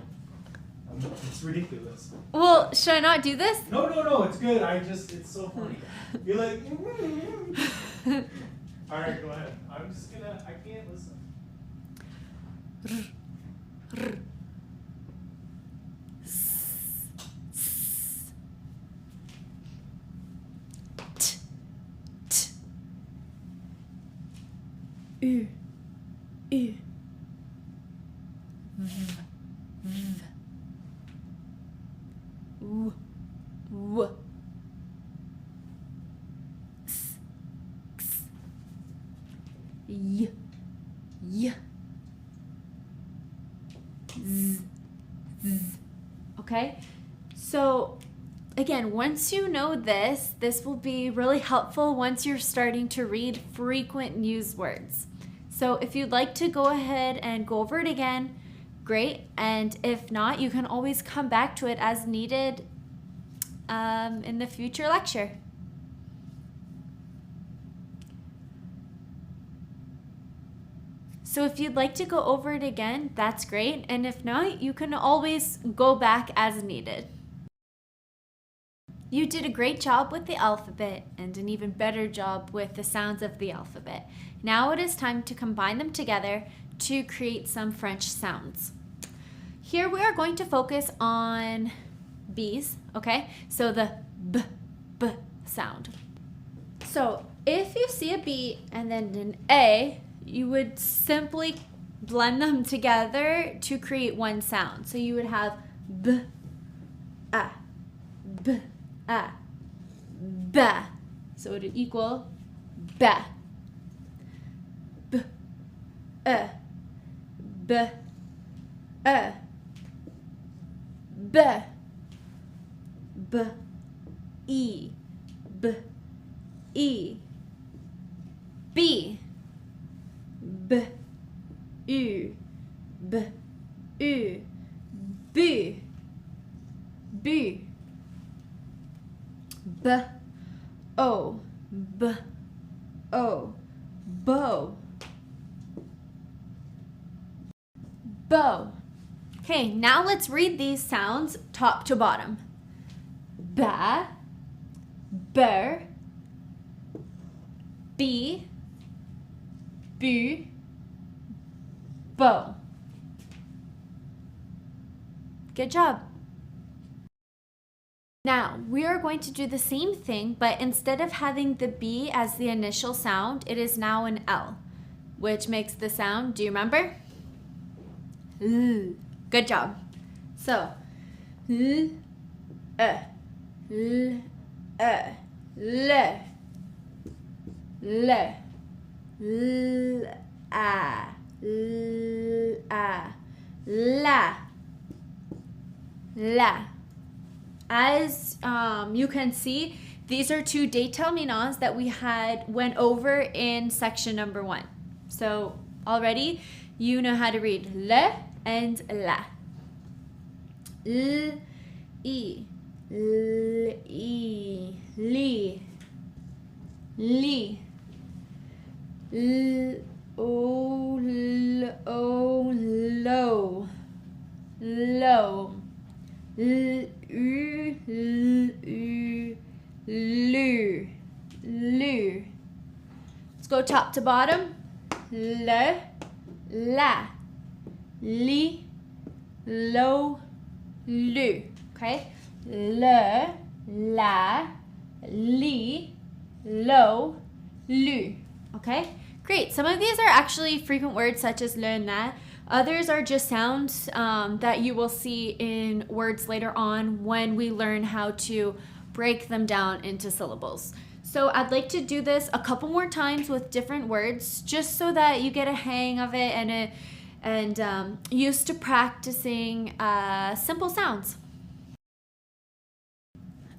It's ridiculous.
Well, should I not do this?
No, it's good. It's so funny. You're like, all right, go ahead. I can't listen.
R, R, S, S, T, T, U, U, V, V, W, W, X, X, Y, Y, Z, Z. Okay? So again, once you know this, this will be really helpful once you're starting to read frequent news words. So if you'd like to go ahead and go over it again, great. And if not, you can always come back to it as needed in the future lecture. So if you'd like to go over it again, that's great. And if not, you can always go back as needed. You did a great job with the alphabet and an even better job with the sounds of the alphabet. Now it is time to combine them together to create some French sounds. Here we are going to focus on B's, okay? So the B, B sound. So if you see a B and then an A, you would simply blend them together to create one sound. So you would have B, A, B, A, ba. So it would equal ba. B, A, B, A, B, B, E, B, E, B, B, U, B, U, B, B, B, O, B, O, bow, bow. Okay, now let's read these sounds top to bottom. Ba, bear, bee, boo, bow. Good job. Now, we are going to do the same thing, but instead of having the B as the initial sound, it is now an L, which makes the sound, do you remember? L. Good job. So, L, L, L, L, L, L, A, L, A, La, La. As you can see, these are two déterminants that we went over in section number 1. So already you know how to read le and la. L, E, L, E, li, li. L, O, L, O, low, low. L, U, L, U, lu, lu. Let's go top to bottom. Le, la, li, lo, lu. Okay? Le, la, li, lo, lu. Okay? Great. Some of these are actually frequent words such as le, na. Others are just sounds that you will see in words later on when we learn how to break them down into syllables. So I'd like to do this a couple more times with different words just so that you get a hang of it and used to practicing simple sounds.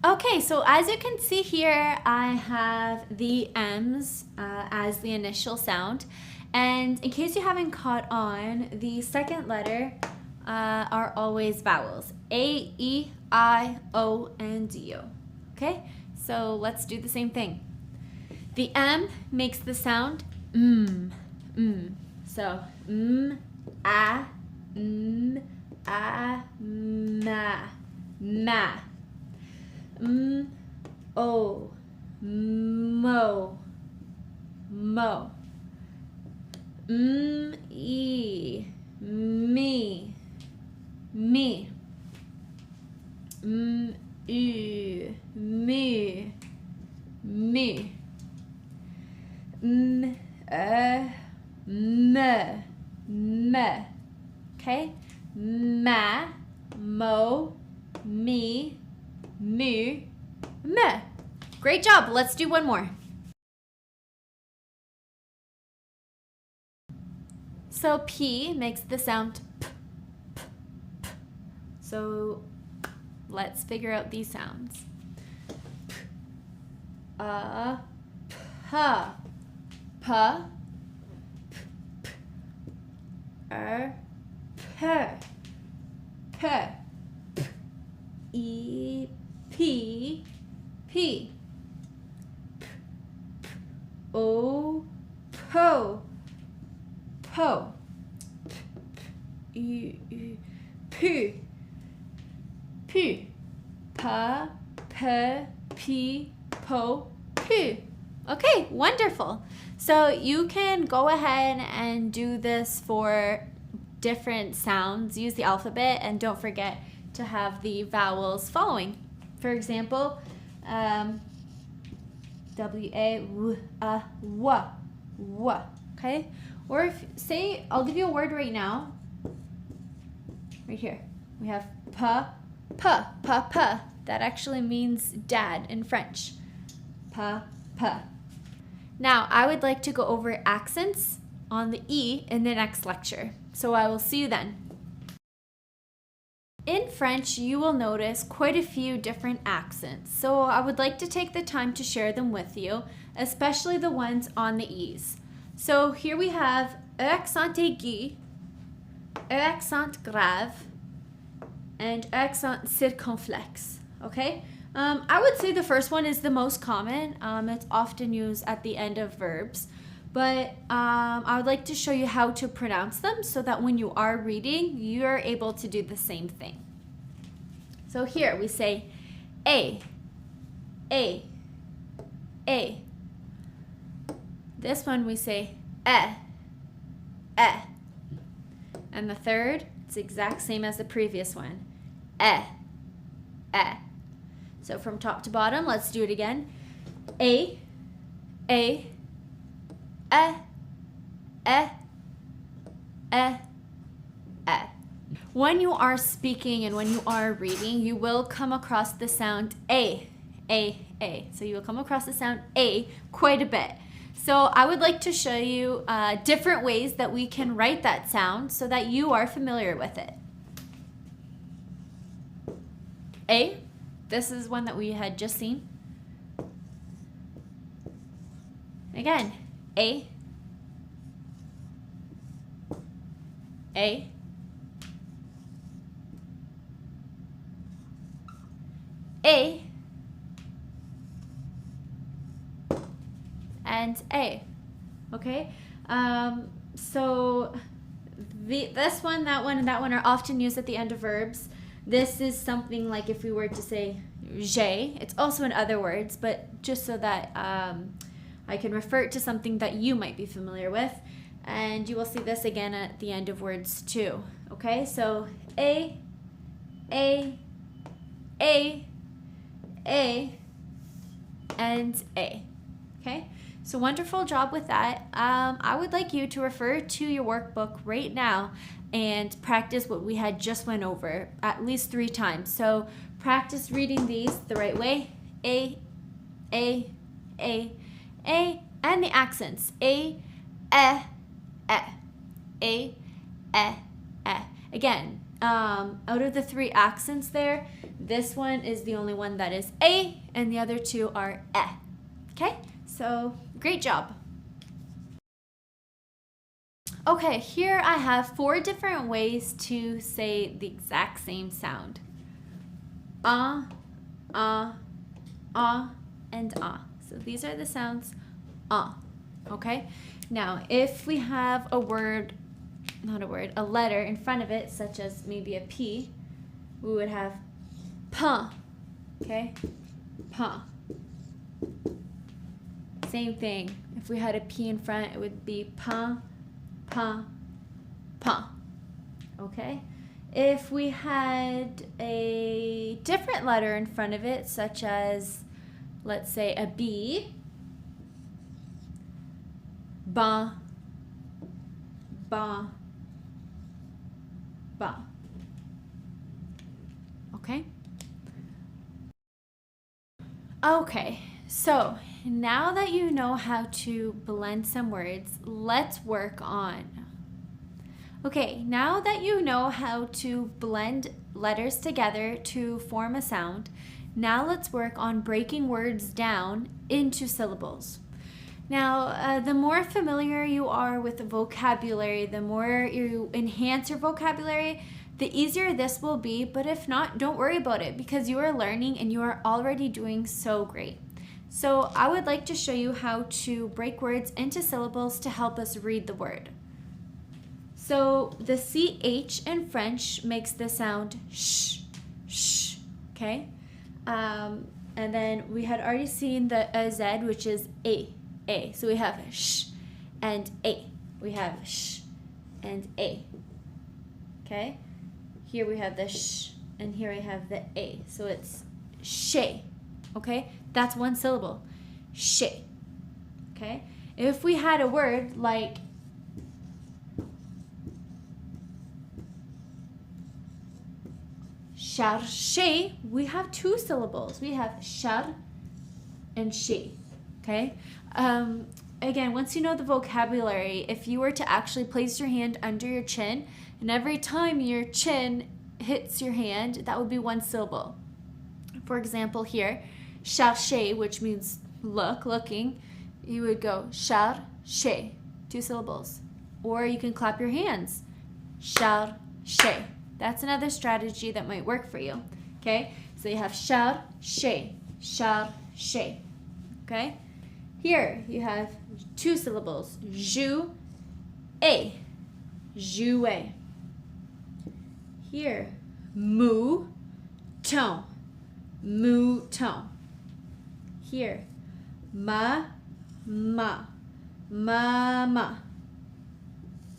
Okay, so as you can see here, I have the M's as the initial sound. And in case you haven't caught on, the second letter are always vowels. A, E, I, O, and U. Okay, so let's do the same thing. The M makes the sound So a, ma. O, mo. E, me. U, me. Me. Okay? Ma, mo, me, mu, me. Great job. Let's do one more. So P makes the sound p, p, p. So let's figure out these sounds. P, p, E, P, P, O, po, po, poo, poo, pa, p, po, poo. Okay, wonderful. So you can go ahead and do this for different sounds. Use the alphabet and don't forget to have the vowels following. For example, W-A, w, w, okay? Or if, say, I'll give you a word right now. Right here. We have pa. That actually means dad in French. Pa. Now, I would like to go over accents on the E in the next lecture. So I will see you then. In French, you will notice quite a few different accents. So I would like to take the time to share them with you, especially the ones on the E's. So here we have accent aigu, accent grave, and accent circonflexe, okay? I would say the first one is the most common. It's often used at the end of verbs, but I would like to show you how to pronounce them so that when you are reading, you're able to do the same thing. So here we say A. This one we say eh. And the third, it's the exact same as the previous one. Eh. So from top to bottom, let's do it again. A. When you are speaking and when you are reading, you will come across the sound A. So you will come across the sound A quite a bit. So I would like to show you different ways that we can write that sound so that you are familiar with it. A, this is one that we had just seen. Again, A. And A. Okay? So this one, that one, and that one are often used at the end of verbs. This is something like if we were to say j'ai. It's also in other words, but just so that I can refer to something that you might be familiar with. And you will see this again at the end of words too. Okay? So A, and A. Okay? So wonderful job with that. I would like you to refer to your workbook right now and practice what we had just went over at least 3 times. So practice reading these the right way. A, and the accents. A, eh. Again, out of the 3 accents there, this one is the only one that is A, and the other 2 are eh. Okay? So, great job. Okay, here I have 4 different ways to say the exact same sound. And So these are the sounds okay? Now, if we have a word, a letter in front of it, such as maybe a P, we would have pa, okay? Pa. Same thing. If we had a P in front, it would be pa. Okay? If we had a different letter in front of it, such as, let's say, a B, ba. Okay? Okay, so now that you know how to blend some words, let's work on. Okay, now that you know how to blend letters together to form a sound, now let's work on breaking words down into syllables. Now, the more familiar you are with the vocabulary, the more you enhance your vocabulary, the easier this will be, but if not, don't worry about it because you are learning and you are already doing so great. So I would like to show you how to break words into syllables to help us read the word. So the CH in French makes the sound sh, okay? And then we had already seen the AZ, which is A. So we have sh and A. We have sh and A. Okay? Here we have the sh and here I have the A. So it's she. Okay? That's one syllable. chercher. Okay? If we had a word like chercher, we have two syllables. We have char and she. Okay? Again, once you know the vocabulary, if you were to actually place your hand under your chin, and every time your chin hits your hand, that would be one syllable. For example, here, chercher, which means looking, you would go chercher, two syllables. Or you can clap your hands, chercher. That's another strategy that might work for you. Okay, so you have chercher, chercher. Okay, here you have two syllables, jouer, jouer. Here, mouton, mouton. Here, mama,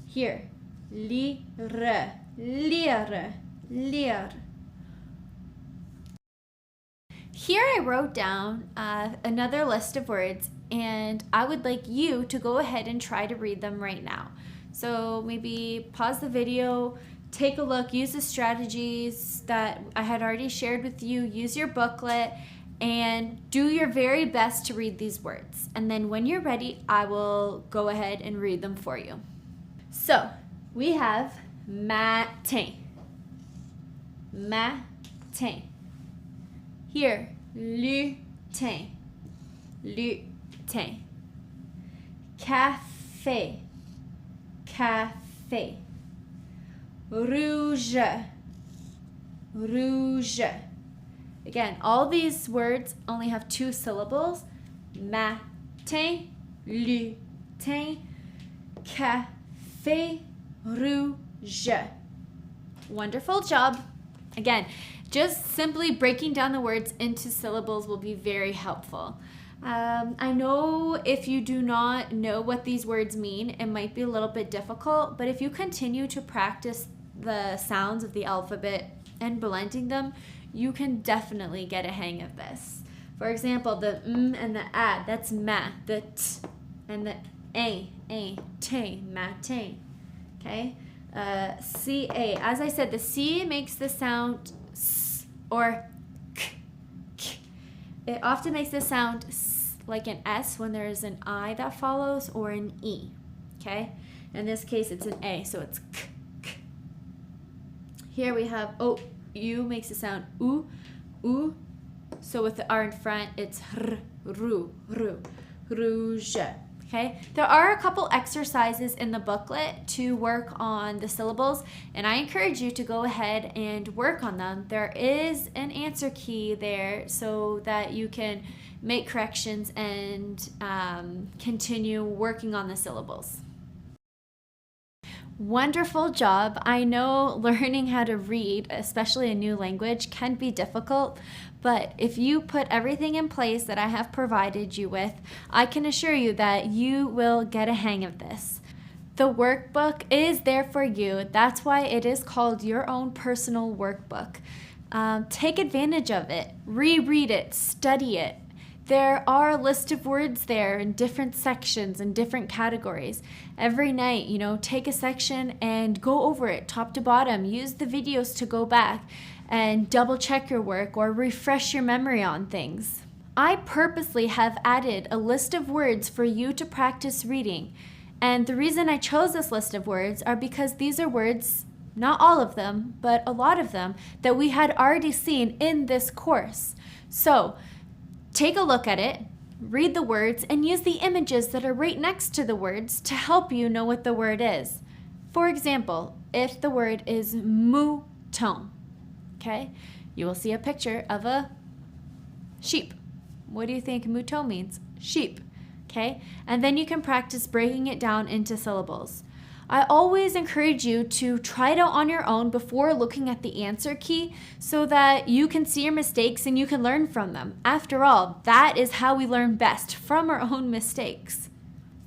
Here, lire, lire. Here I wrote down another list of words, and I would like you to go ahead and try to read them right now. So maybe pause the video, take a look, use the strategies that I had already shared with you, use your booklet, and do your very best to read these words. And then when you're ready, I will go ahead and read them for you. So we have matin, matin. Here, lutin, lutin. Café, café. Rouge, rouge. Again, all these words only have two syllables. Matin, lutin, café, rouge. Wonderful job. Again, just simply breaking down the words into syllables will be very helpful. I know if you do not know what these words mean, it might be a little bit difficult, but if you continue to practice the sounds of the alphabet and blending them, you can definitely get a hang of this. For example, the and the a, that's ma, the t, and the a, te, matin. Okay? ca, as I said, the c makes the sound s or k, k. It often makes the sound s, like an s when there is an I that follows, or an e. Okay? In this case, it's an a, so it's k, k. Here we have u makes the sound oo, oo. So with the r in front, it's r, ru, rouge. Okay, there are a couple exercises in the booklet to work on the syllables, and I encourage you to go ahead and work on them. There is an answer key there so that you can make corrections and continue working on the syllables. Wonderful job. I know learning how to read, especially a new language, can be difficult, but if you put everything in place that I have provided you with, I can assure you that you will get a hang of this. The workbook is there for you. That's why it is called your own personal workbook. Take advantage of it. Reread it. Study it. There are a list of words there in different sections and different categories. Every night, take a section and go over it top to bottom. Use the videos to go back and double check your work or refresh your memory on things. I purposely have added a list of words for you to practice reading. And the reason I chose this list of words are because these are words, not all of them, but a lot of them, that we had already seen in this course. So, take a look at it, read the words, and use the images that are right next to the words to help you know what the word is. For example, if the word is mouton, okay, you will see a picture of a sheep. What do you think mouton means? Sheep, okay? And then you can practice breaking it down into syllables. I always encourage you to try it out on your own before looking at the answer key so that you can see your mistakes and you can learn from them. After all, that is how we learn best, from our own mistakes.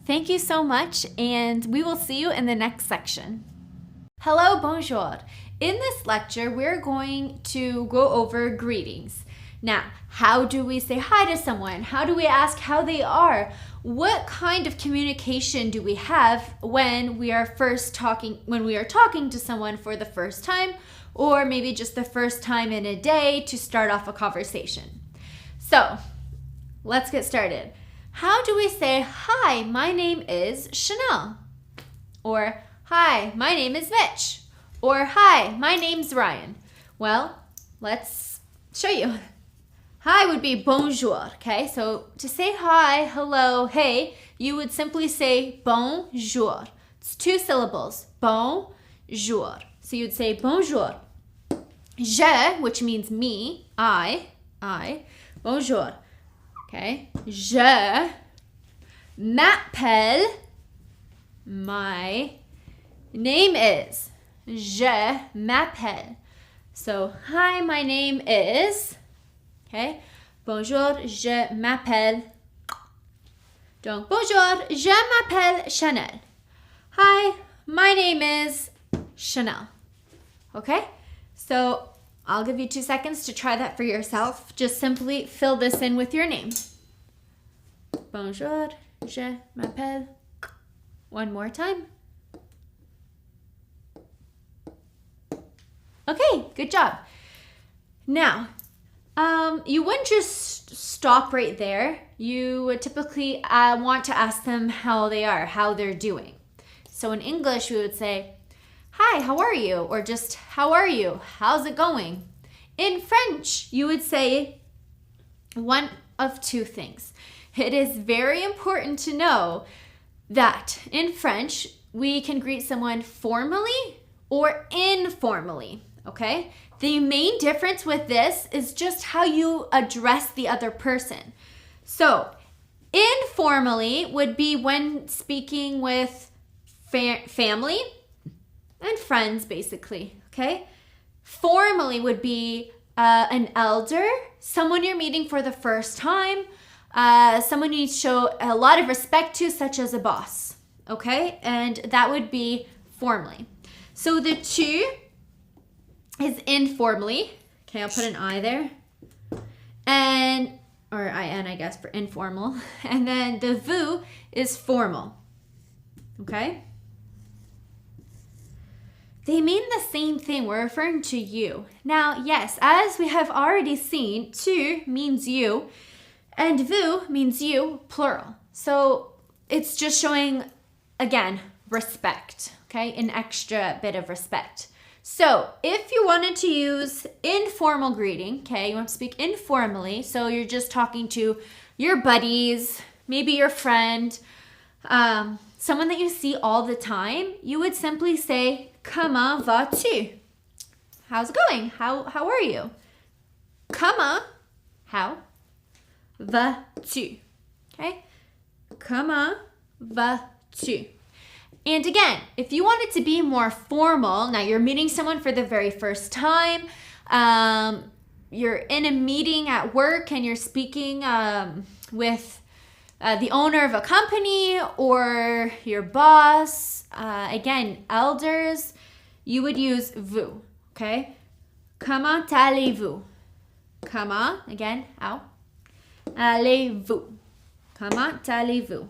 Thank you so much, and we will see you in the next section. Hello, bonjour. In this lecture, we're going to go over greetings. Now, how do we say hi to someone? How do we ask how they are? What kind of communication do we have when we are talking to someone for the first time, or maybe just the first time in a day to start off a conversation? So, let's get started. How do we say, hi, my name is Chanel? Or, hi, my name is Mitch. Or, hi, my name's Ryan. Well, let's show you. Hi would be bonjour, okay? So to say hi, hello, hey, you would simply say bonjour. It's 2 syllables, bonjour. So you'd say bonjour. Je, which means me, I, bonjour, okay? Je m'appelle, my name is. Je m'appelle. So, hi, my name is, okay? Bonjour, je m'appelle. Donc, bonjour, je m'appelle Chanel. Hi, my name is Chanel. Okay? So, I'll give you 2 seconds to try that for yourself. Just simply fill this in with your name. Bonjour, je m'appelle. One more time. Okay, good job. Now, you wouldn't just stop right there. You would typically want to ask them how they are, how they're doing. So in English, we would say, hi, how are you? Or just, how are you? How's it going? In French, you would say one of 2 things. It is very important to know that in French, we can greet someone formally or informally. Okay? The main difference with this is just how you address the other person. So, informally would be when speaking with family and friends, basically. Okay? Formally would be an elder, someone you're meeting for the first time, someone you show a lot of respect to, such as a boss. Okay? And that would be formally. So, the 2 is informally. Okay, I'll put an I there. Or IN, I guess, for informal. And then the vous is formal. Okay? They mean the same thing. We're referring to you. Now, yes, as we have already seen, tu means you, and vous means you, plural. So it's just showing, again, respect. Okay? An extra bit of respect. So if you wanted to use informal greeting, okay, you want to speak informally, so you're just talking to your buddies, maybe your friend, someone that you see all the time, you would simply say, comment vas-tu? How's it going? How are you? Comment, how, vas-tu? Okay? Comment vas-tu? And again, if you want it to be more formal, now you're meeting someone for the very first time, you're in a meeting at work and you're speaking with the owner of a company or your boss, again, elders, you would use vous, okay? Comment allez-vous? Comment, again, how? Allez-vous? Comment allez-vous?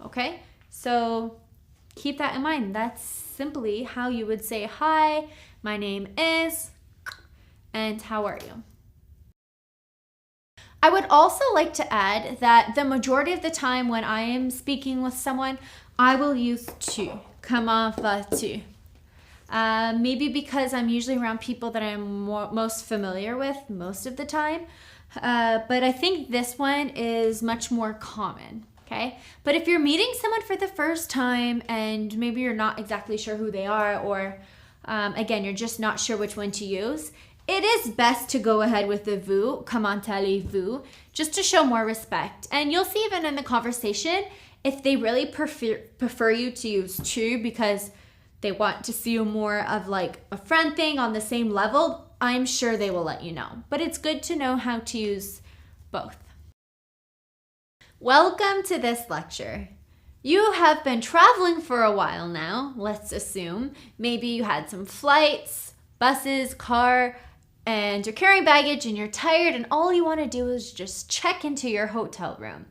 Okay, so keep that in mind. That's simply how you would say, hi, my name is, and how are you? I would also like to add that the majority of the time when I am speaking with someone, I will use tu. Comment vas-tu? Maybe because I'm usually around people that I'm most familiar with most of the time. But I think this one is much more common. Okay, but if you're meeting someone for the first time and maybe you're not exactly sure who they are, or again, you're just not sure which one to use, it is best to go ahead with the vous, comment allez-vous, just to show more respect. And you'll see even in the conversation, if they really prefer you to use tu because they want to see you more of like a friend thing on the same level, I'm sure they will let you know. But it's good to know how to use both. Welcome to this lecture. You have been traveling for a while now, let's assume. Maybe you had some flights, buses, car, and you're carrying baggage and you're tired and all you want to do is just check into your hotel room.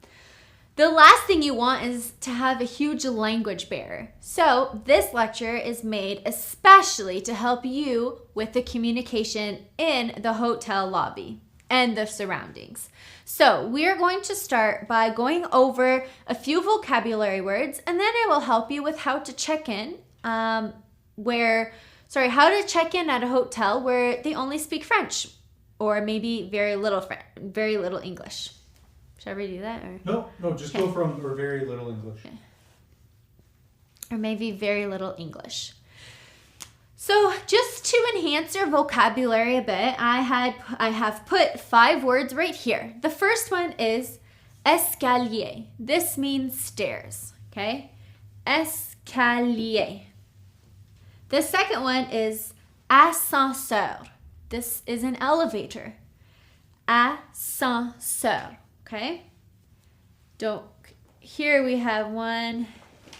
The last thing you want is to have a huge language barrier. So this lecture is made especially to help you with the communication in the hotel lobby and the surroundings. So we are going to start by going over a few vocabulary words, and then I will help you with how to check in how to check in at a hotel where they only speak French or maybe very little English. Should I redo that? Or?
No, just go from or very little English.
Okay. Or maybe very little English. So just to enhance your vocabulary a bit, I have put 5 words right here. The first one is escalier. This means stairs, okay? Escalier. The second one is ascenseur. This is an elevator. Ascenseur, okay? Here we have 1,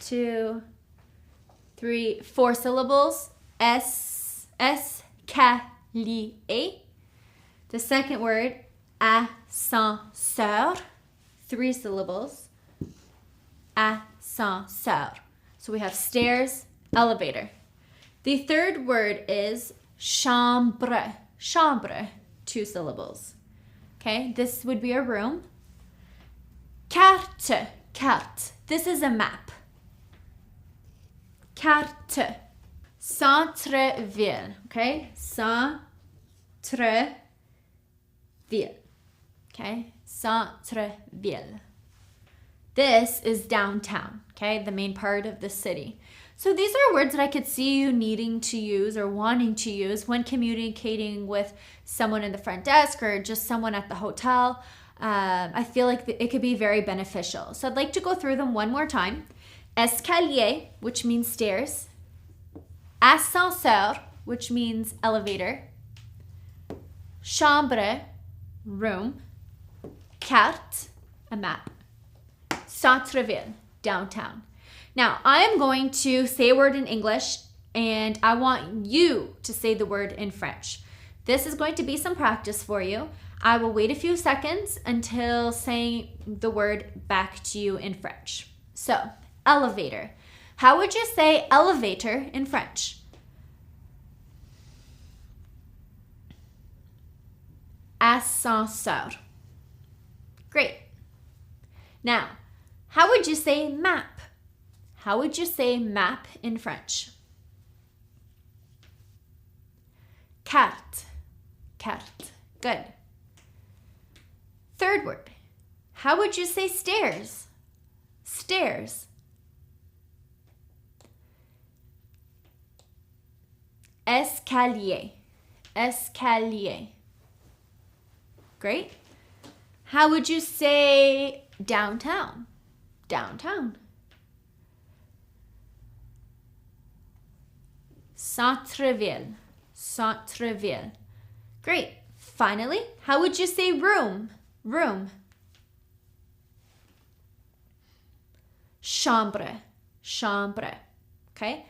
2, 3, 4 syllables. Escalier. The second word, ascenseur. 3 syllables. Ascenseur. So we have stairs, elevator. The third word is chambre. Chambre, 2 syllables. Okay, this would be a room. Carte. Carte. This is a map. Carte. Centre-ville. Okay, centre-ville. Okay, centre-ville. This is downtown, okay, the main part of the city. So these are words that I could see you needing to use or wanting to use when communicating with someone in the front desk or just someone at the hotel. I feel like it could be very beneficial. So I'd like to go through them one more time. Escalier, which means stairs. Ascenseur, which means elevator. Chambre, room. Carte, a map. Centre-ville, downtown. Now, I am going to say a word in English, and I want you to say the word in French. This is going to be some practice for you. I will wait a few seconds until saying the word back to you in French. So, elevator. How would you say elevator in French? Ascenseur. Great. Now, how would you say map? How would you say map in French? Carte. Carte. Good. Third word. How would you say stairs? Stairs. Escalier. Escalier. Great. How would you say downtown? Downtown. Centre-ville. Centre-ville. Great. Finally, how would you say room? Room. Chambre. Chambre. Okay?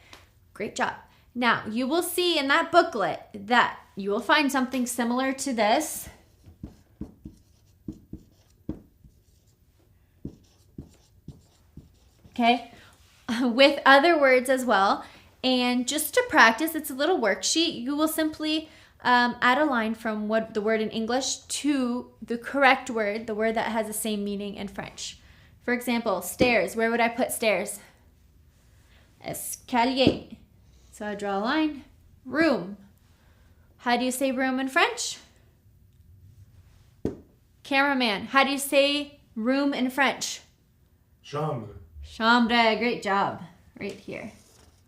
Great job. Now, you will see in that booklet that you will find something similar to this. Okay? With other words as well. And just to practice, it's a little worksheet. You will simply add a line from the word in English to the correct word, the word that has the same meaning in French. For example, stairs. Where would I put stairs? Escalier. So I draw a line. Room. How do you say room in French? Cameraman, how do you say room in French?
Chambre.
Chambre. Great job. Right here.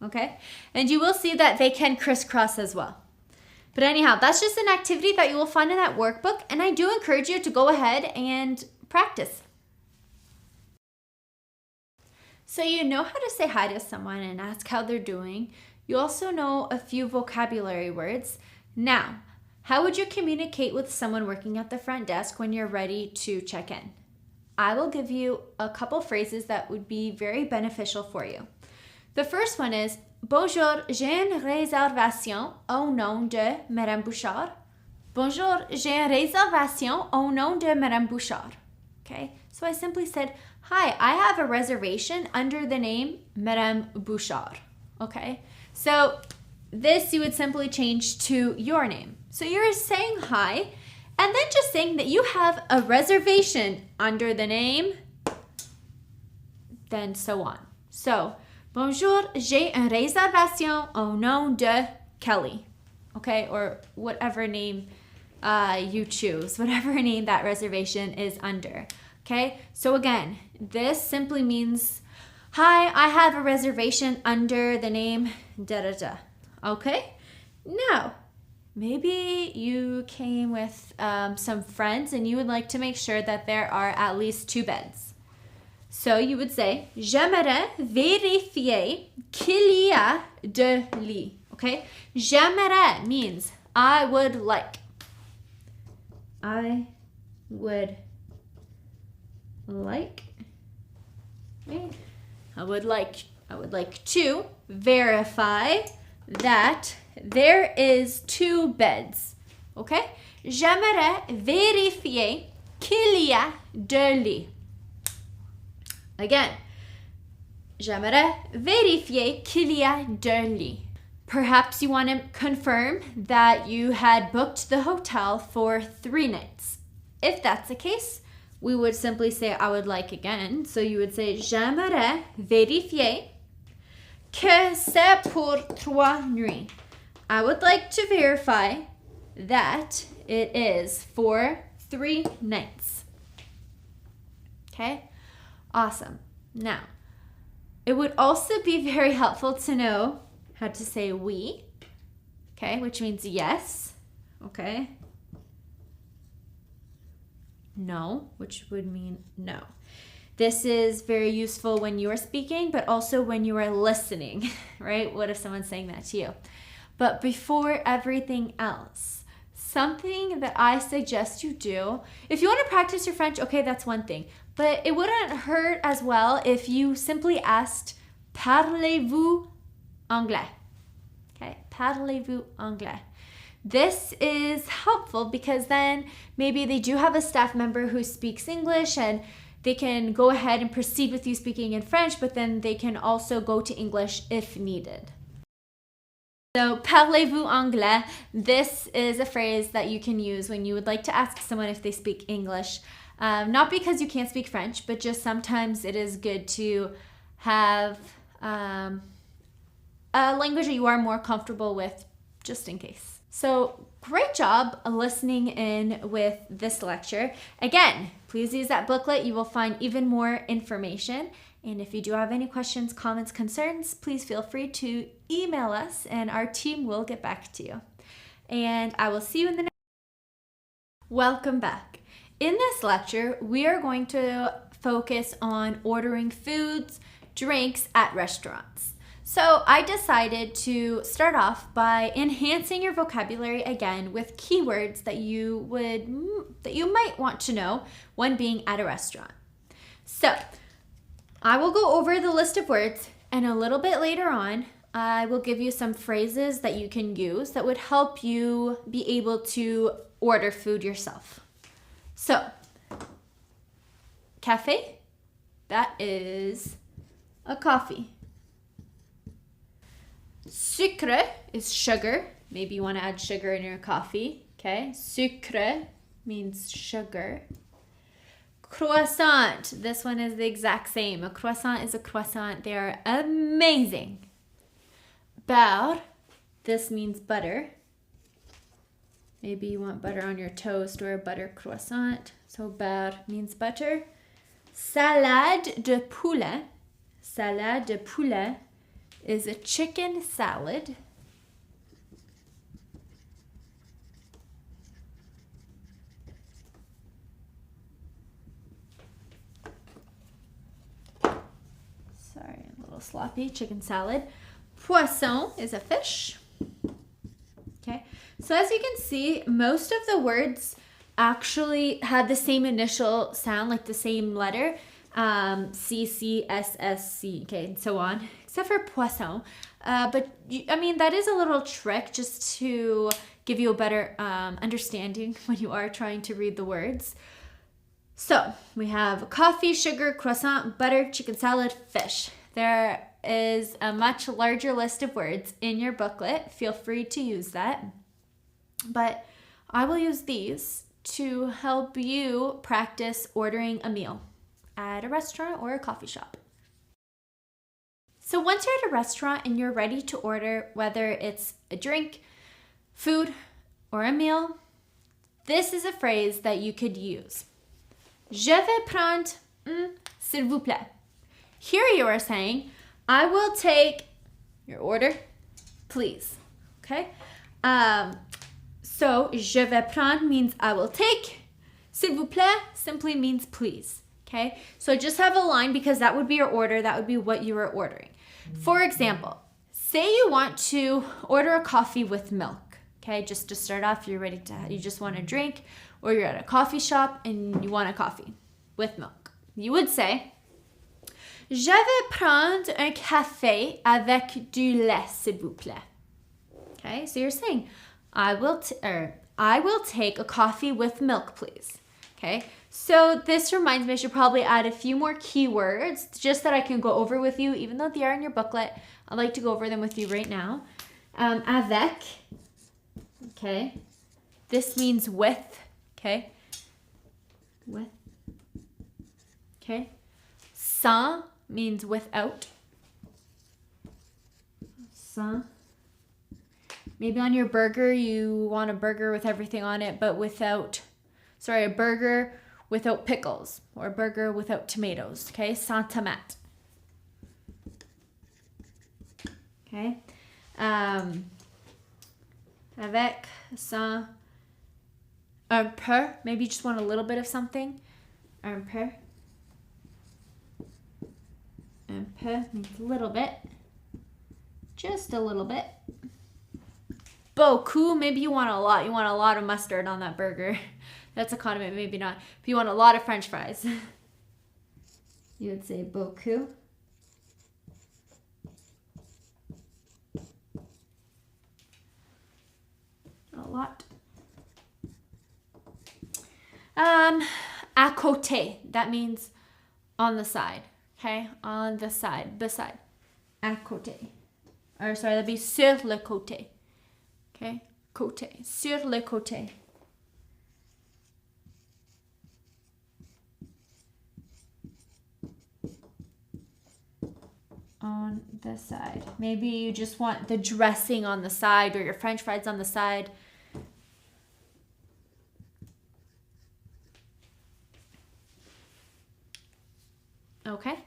Okay? And you will see that they can crisscross as well. But anyhow, that's just an activity that you will find in that workbook, and I do encourage you to go ahead and practice. So you know how to say hi to someone and ask how they're doing. You also know a few vocabulary words. Now, how would you communicate with someone working at the front desk when you're ready to check in? I will give you a couple phrases that would be very beneficial for you. The first one is, Bonjour, j'ai une réservation au nom de Madame Bouchard. bonjour, j'ai une réservation au nom de Madame Bouchard. Okay, so I simply said, hi, I have a reservation under the name Madame Bouchard. Okay, so this you would simply change to your name. So you're saying hi, and then just saying that you have a reservation under the name, then so on. So, bonjour, j'ai une réservation au nom de Kelly. Okay, or whatever name you choose, whatever name that reservation is under. Okay, so again, this simply means, hi, I have a reservation under the name da da da. Okay, now maybe you came with some friends and you would like to make sure that there are at least 2 beds. So you would say, j'aimerais vérifier qu'il y a 2 lits. Okay, j'aimerais means I would like. I would like. I would like to verify that there is 2 beds. Okay? J'aimerais vérifier qu'il y a 2 lits. Again, j'aimerais vérifier qu'il y a 2 lits. Perhaps you want to confirm that you had booked the hotel for 3 nights. If that's the case, we would simply say I would like again. So you would say j'aimerais vérifier que c'est pour 3 nuits. I would like to verify that it is for 3 nights. Okay? Awesome. Now, it would also be very helpful to know how to say oui, okay, which means yes, okay. No, which would mean no. This is very useful when you are speaking, but also when you are listening, right? What if someone's saying that to you? But before everything else, something that I suggest you do, if you want to practice your French, okay, that's one thing. But it wouldn't hurt as well if you simply asked, parlez-vous anglais? Okay, parlez-vous anglais? This is helpful because then maybe they do have a staff member who speaks English and they can go ahead and proceed with you speaking in French, but then they can also go to English if needed. So, parlez-vous anglais? This is a phrase that you can use when you would like to ask someone if they speak English. Not because you can't speak French, but just sometimes it is good to have a language that you are more comfortable with, just in case. So, great job listening in with this lecture. Again, please use that booklet. You will find even more information. And if you do have any questions, comments, concerns, please feel free to email us and our team will get back to you. And I will see you in the next. Welcome back. In this lecture, we are going to focus on ordering foods, drinks at restaurants. So I decided to start off by enhancing your vocabulary again with keywords that you might want to know when being at a restaurant. So I will go over the list of words, and a little bit later on, I will give you some phrases that you can use that would help you be able to order food yourself. So, café, that is a coffee. Sucre is sugar. Maybe you want to add sugar in your coffee, okay? Sucre means sugar. Croissant, this one is the exact same. A croissant is a croissant. They are amazing. Beurre, this means butter. Maybe you want butter on your toast or a butter croissant. So beurre means butter. Salade de poulet. Salade de poulet is a chicken salad. Sorry, a little sloppy. Chicken salad. Poisson is a fish. Okay, so as you can see, most of the words actually had the same initial sound, like the same letter, C, C, S, S, C, okay, and so on, except for poisson. But that is a little trick just to give you a better understanding when you are trying to read the words. So we have coffee, sugar, croissant, butter, chicken salad, fish. There is a much larger list of words in your booklet. Feel free to use that. But I will use these to help you practice ordering a meal at a restaurant or a coffee shop. So once you're at a restaurant and you're ready to order, whether it's a drink, food, or a meal, this is a phrase that you could use. Je vais prendre un, s'il vous plaît. Here you are saying, I will take your order, please. Okay? So, je vais prendre means I will take. S'il vous plaît simply means please. Okay? So just have a line because that would be your order. That would be what you are ordering. For example, say you want to order a coffee with milk. Okay? Just to start off, you just want a drink, or you're at a coffee shop and you want a coffee with milk. You would say, je vais prendre un café avec du lait, s'il vous plaît. Okay, so you're saying, I will take a coffee with milk, please. Okay, so this reminds me, I should probably add a few more keywords just that I can go over with you, even though they are in your booklet. I'd like to go over them with you right now. Avec, okay, this means with, okay, with, okay. Sans means without. Sans. Maybe on your burger, you want a burger with everything on it, but a burger without pickles, or a burger without tomatoes, okay? Sans tomate. Okay? Avec, sans, un peu, maybe you just want a little bit of something. Un peu. Un peu means a little bit. Just a little bit. Beaucoup, maybe you want a lot. You want a lot of mustard on that burger. That's a condiment, maybe not. But you want a lot of French fries. You would say beaucoup. A lot. À côté, that means on the side. Okay, on the side, beside. À côté. Or sorry, that'd be sur le côté. Okay, côté, sur le côté. On the side. Maybe you just want the dressing on the side, or your French fries on the side. Okay,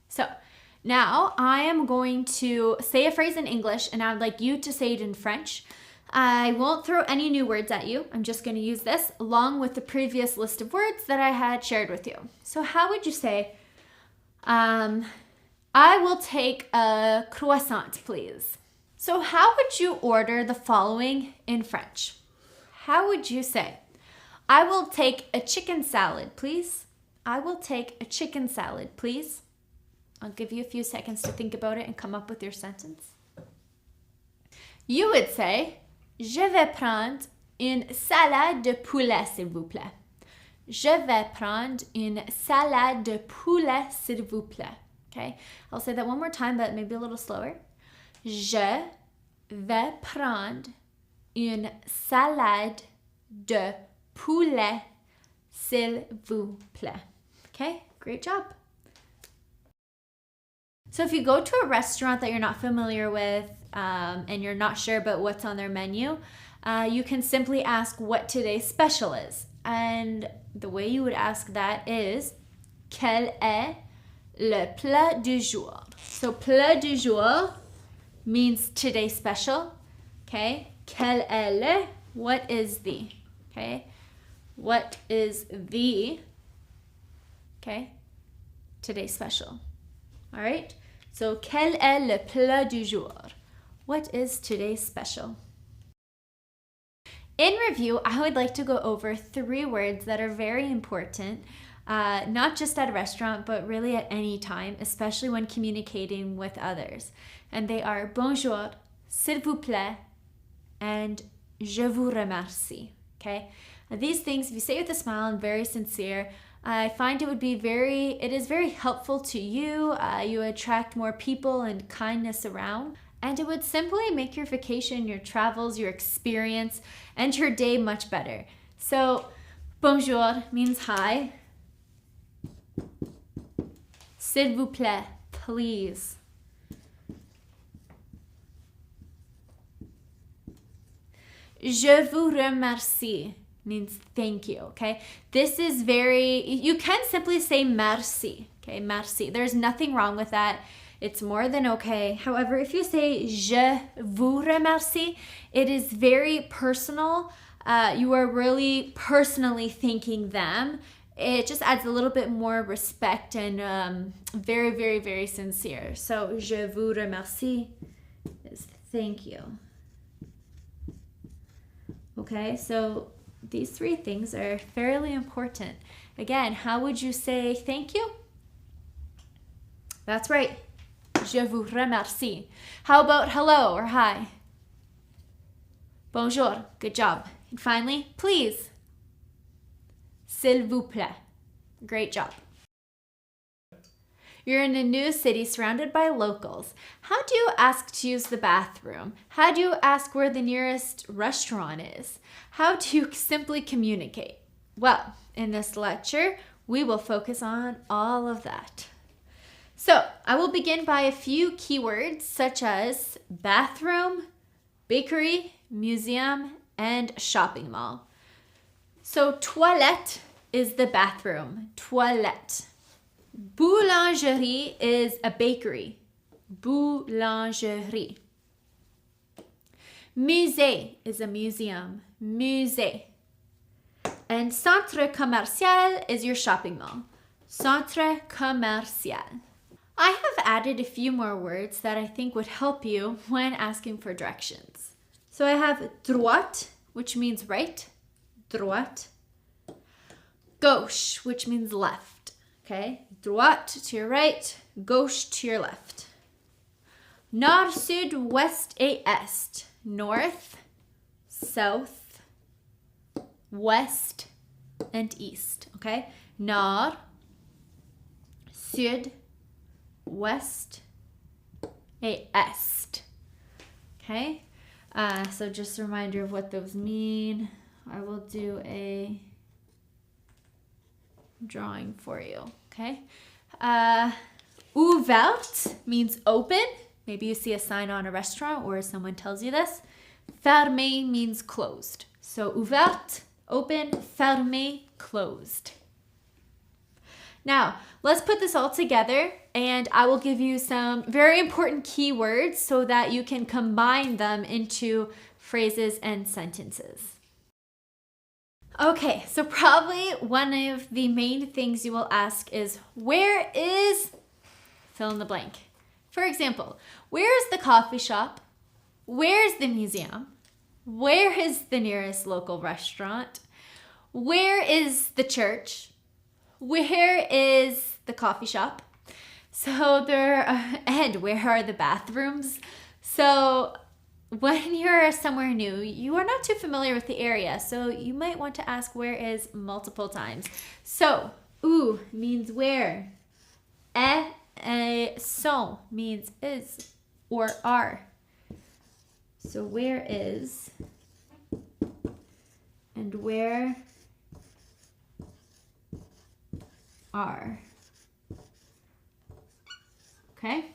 so now I am going to say a phrase in English and I would like you to say it in French. I won't throw any new words at you. I'm just going to use this along with the previous list of words that I had shared with you. So how would you say, I will take a croissant, please. So how would you order the following in French? How would you say, I will take a chicken salad, please? I will take a chicken salad, please. I'll give you a few seconds to think about it and come up with your sentence. You would say, je vais prendre une salade de poulet, s'il vous plaît. Je vais prendre une salade de poulet, s'il vous plaît. Okay, I'll say that one more time, but maybe a little slower. Je vais prendre une salade de poulet, s'il vous plaît. Okay, great job. So if you go to a restaurant that you're not familiar with and you're not sure about what's on their menu, you can simply ask what today's special is. And the way you would ask that is, quel est le plat du jour? So plat du jour means today's special. Okay, quel est le? What is the? Okay, what is the? Okay, today's special. All right, so quel est le plat du jour? What is today's special? In review, I would like to go over 3 words that are very important, not just at a restaurant, but really at any time, especially when communicating with others. And they are bonjour, s'il vous plaît, and Je vous remercie. Okay? These things, if you say it with a smile and very sincere, I find it is very helpful to you. You attract more people and kindness around. And it would simply make your vacation, your travels, your experience, and your day much better. So, bonjour means hi. S'il vous plaît, please. Je vous remercie means thank you, okay? This is you can simply say merci, okay? Merci. There's nothing wrong with that. It's more than okay. However, if you say je vous remercie, it is very personal. You are really personally thanking them. It just adds a little bit more respect and very, very, very sincere. So, je vous remercie is thank you. Okay, so these three things are fairly important. Again, how would you say thank you? That's right. Je vous remercie. How about hello or hi? Bonjour. Good job. And finally, please. S'il vous plaît. Great job. You're in a new city surrounded by locals. How do you ask to use the bathroom? How do you ask where the nearest restaurant is? How do you simply communicate? Well, in this lecture, we will focus on all of that. So, I will begin by a few keywords such as bathroom, bakery, museum, and shopping mall. So, toilette is the bathroom. Toilette. Boulangerie is a bakery. Boulangerie. Musée is a museum. Musée. And centre commercial is your shopping mall. Centre commercial. I have added a few more words that I think would help you when asking for directions. So I have droite, which means right. Droite. Gauche, which means left. Okay, droite to your right, gauche to your left. Nord, sud, ouest et est. North, south, west, and east. Okay, nord, sud, west, et est. Okay, so just a reminder of what those mean. I will do a drawing for you. Okay. Ouverte means open. Maybe you see a sign on a restaurant or someone tells you this. Fermé means closed. So ouverte, open, fermé, closed. Now, let's put this all together and I will give you some very important keywords so that you can combine them into phrases and sentences. Okay, so probably one of the main things you will ask is, where is fill in the blank? For example, where is the coffee shop? Where is the museum? Where is the nearest local restaurant? Where is the church? Where is the coffee shop? So and where are the bathrooms? So when you're somewhere new, you are not too familiar with the area, so you might want to ask where is multiple times. So, où means where. Sont means is or are. So where is and where are. Okay?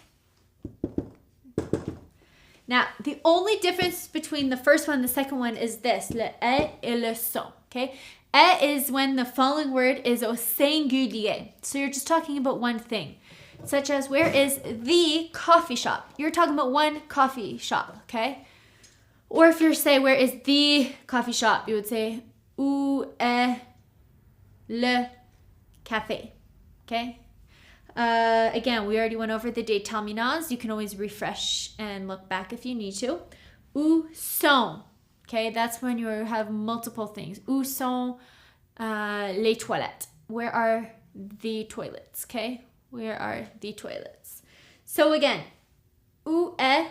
Now, the only difference between the first one and the second one is this, le est et le sont, okay? Est is when the following word is au singulier. So you're just talking about one thing, such as where is the coffee shop? You're talking about one coffee shop, okay? Or if you're saying where is the coffee shop, you would say où est le café, okay? Again, we already went over the déterminants. You can always refresh and look back if you need to. Où sont? Okay, that's when you have multiple things. Où sont les toilettes? Where are the toilets? Okay, where are the toilets? So again, où est,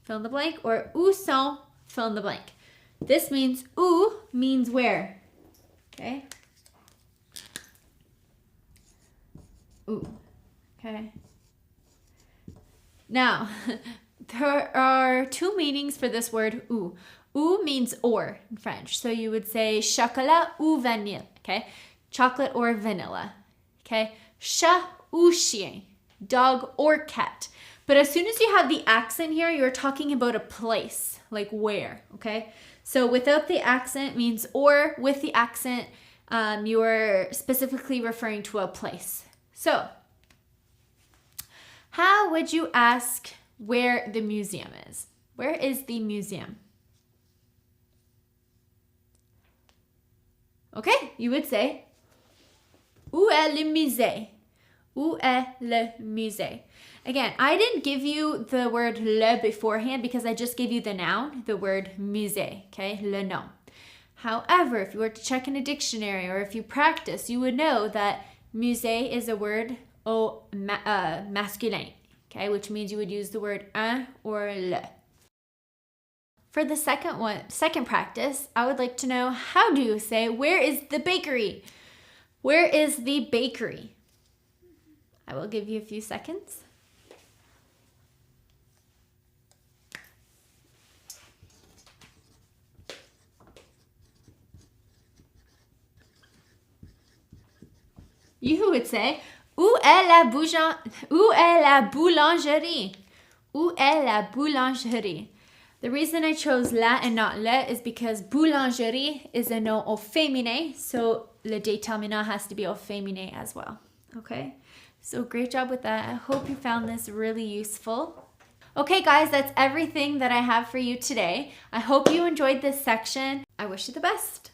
fill in the blank, or où sont, fill in the blank. This means où means where. Okay? Où. Okay? Now, there are two meanings for this word ou. Ou means or in French. So you would say chocolat ou vanille. Okay? Chocolate or vanilla. Okay? Chat ou chien. Dog or cat. But as soon as you have the accent here, you're talking about a place, like where, okay? So without the accent means or, with the accent, you're specifically referring to a place. So, how would you ask where the museum is? Where is the museum? Okay, you would say, où est le musée? Où est le musée? Again, I didn't give you the word le beforehand because I just gave you the noun, the word musée, okay, le nom. However, if you were to check in a dictionary or if you practice, you would know that musée is a word au masculin, okay, which means you would use the word un or le. For the second practice, I would like to know, how do you say, where is the bakery? Where is the bakery? I will give you a few seconds. You would say, où est la boulangerie? Où est la boulangerie? The reason I chose la and not le is because boulangerie is a nom au féminin, so le déterminant has to be au féminin as well. Okay? So great job with that. I hope you found this really useful. Okay, guys, that's everything that I have for you today. I hope you enjoyed this section. I wish you the best.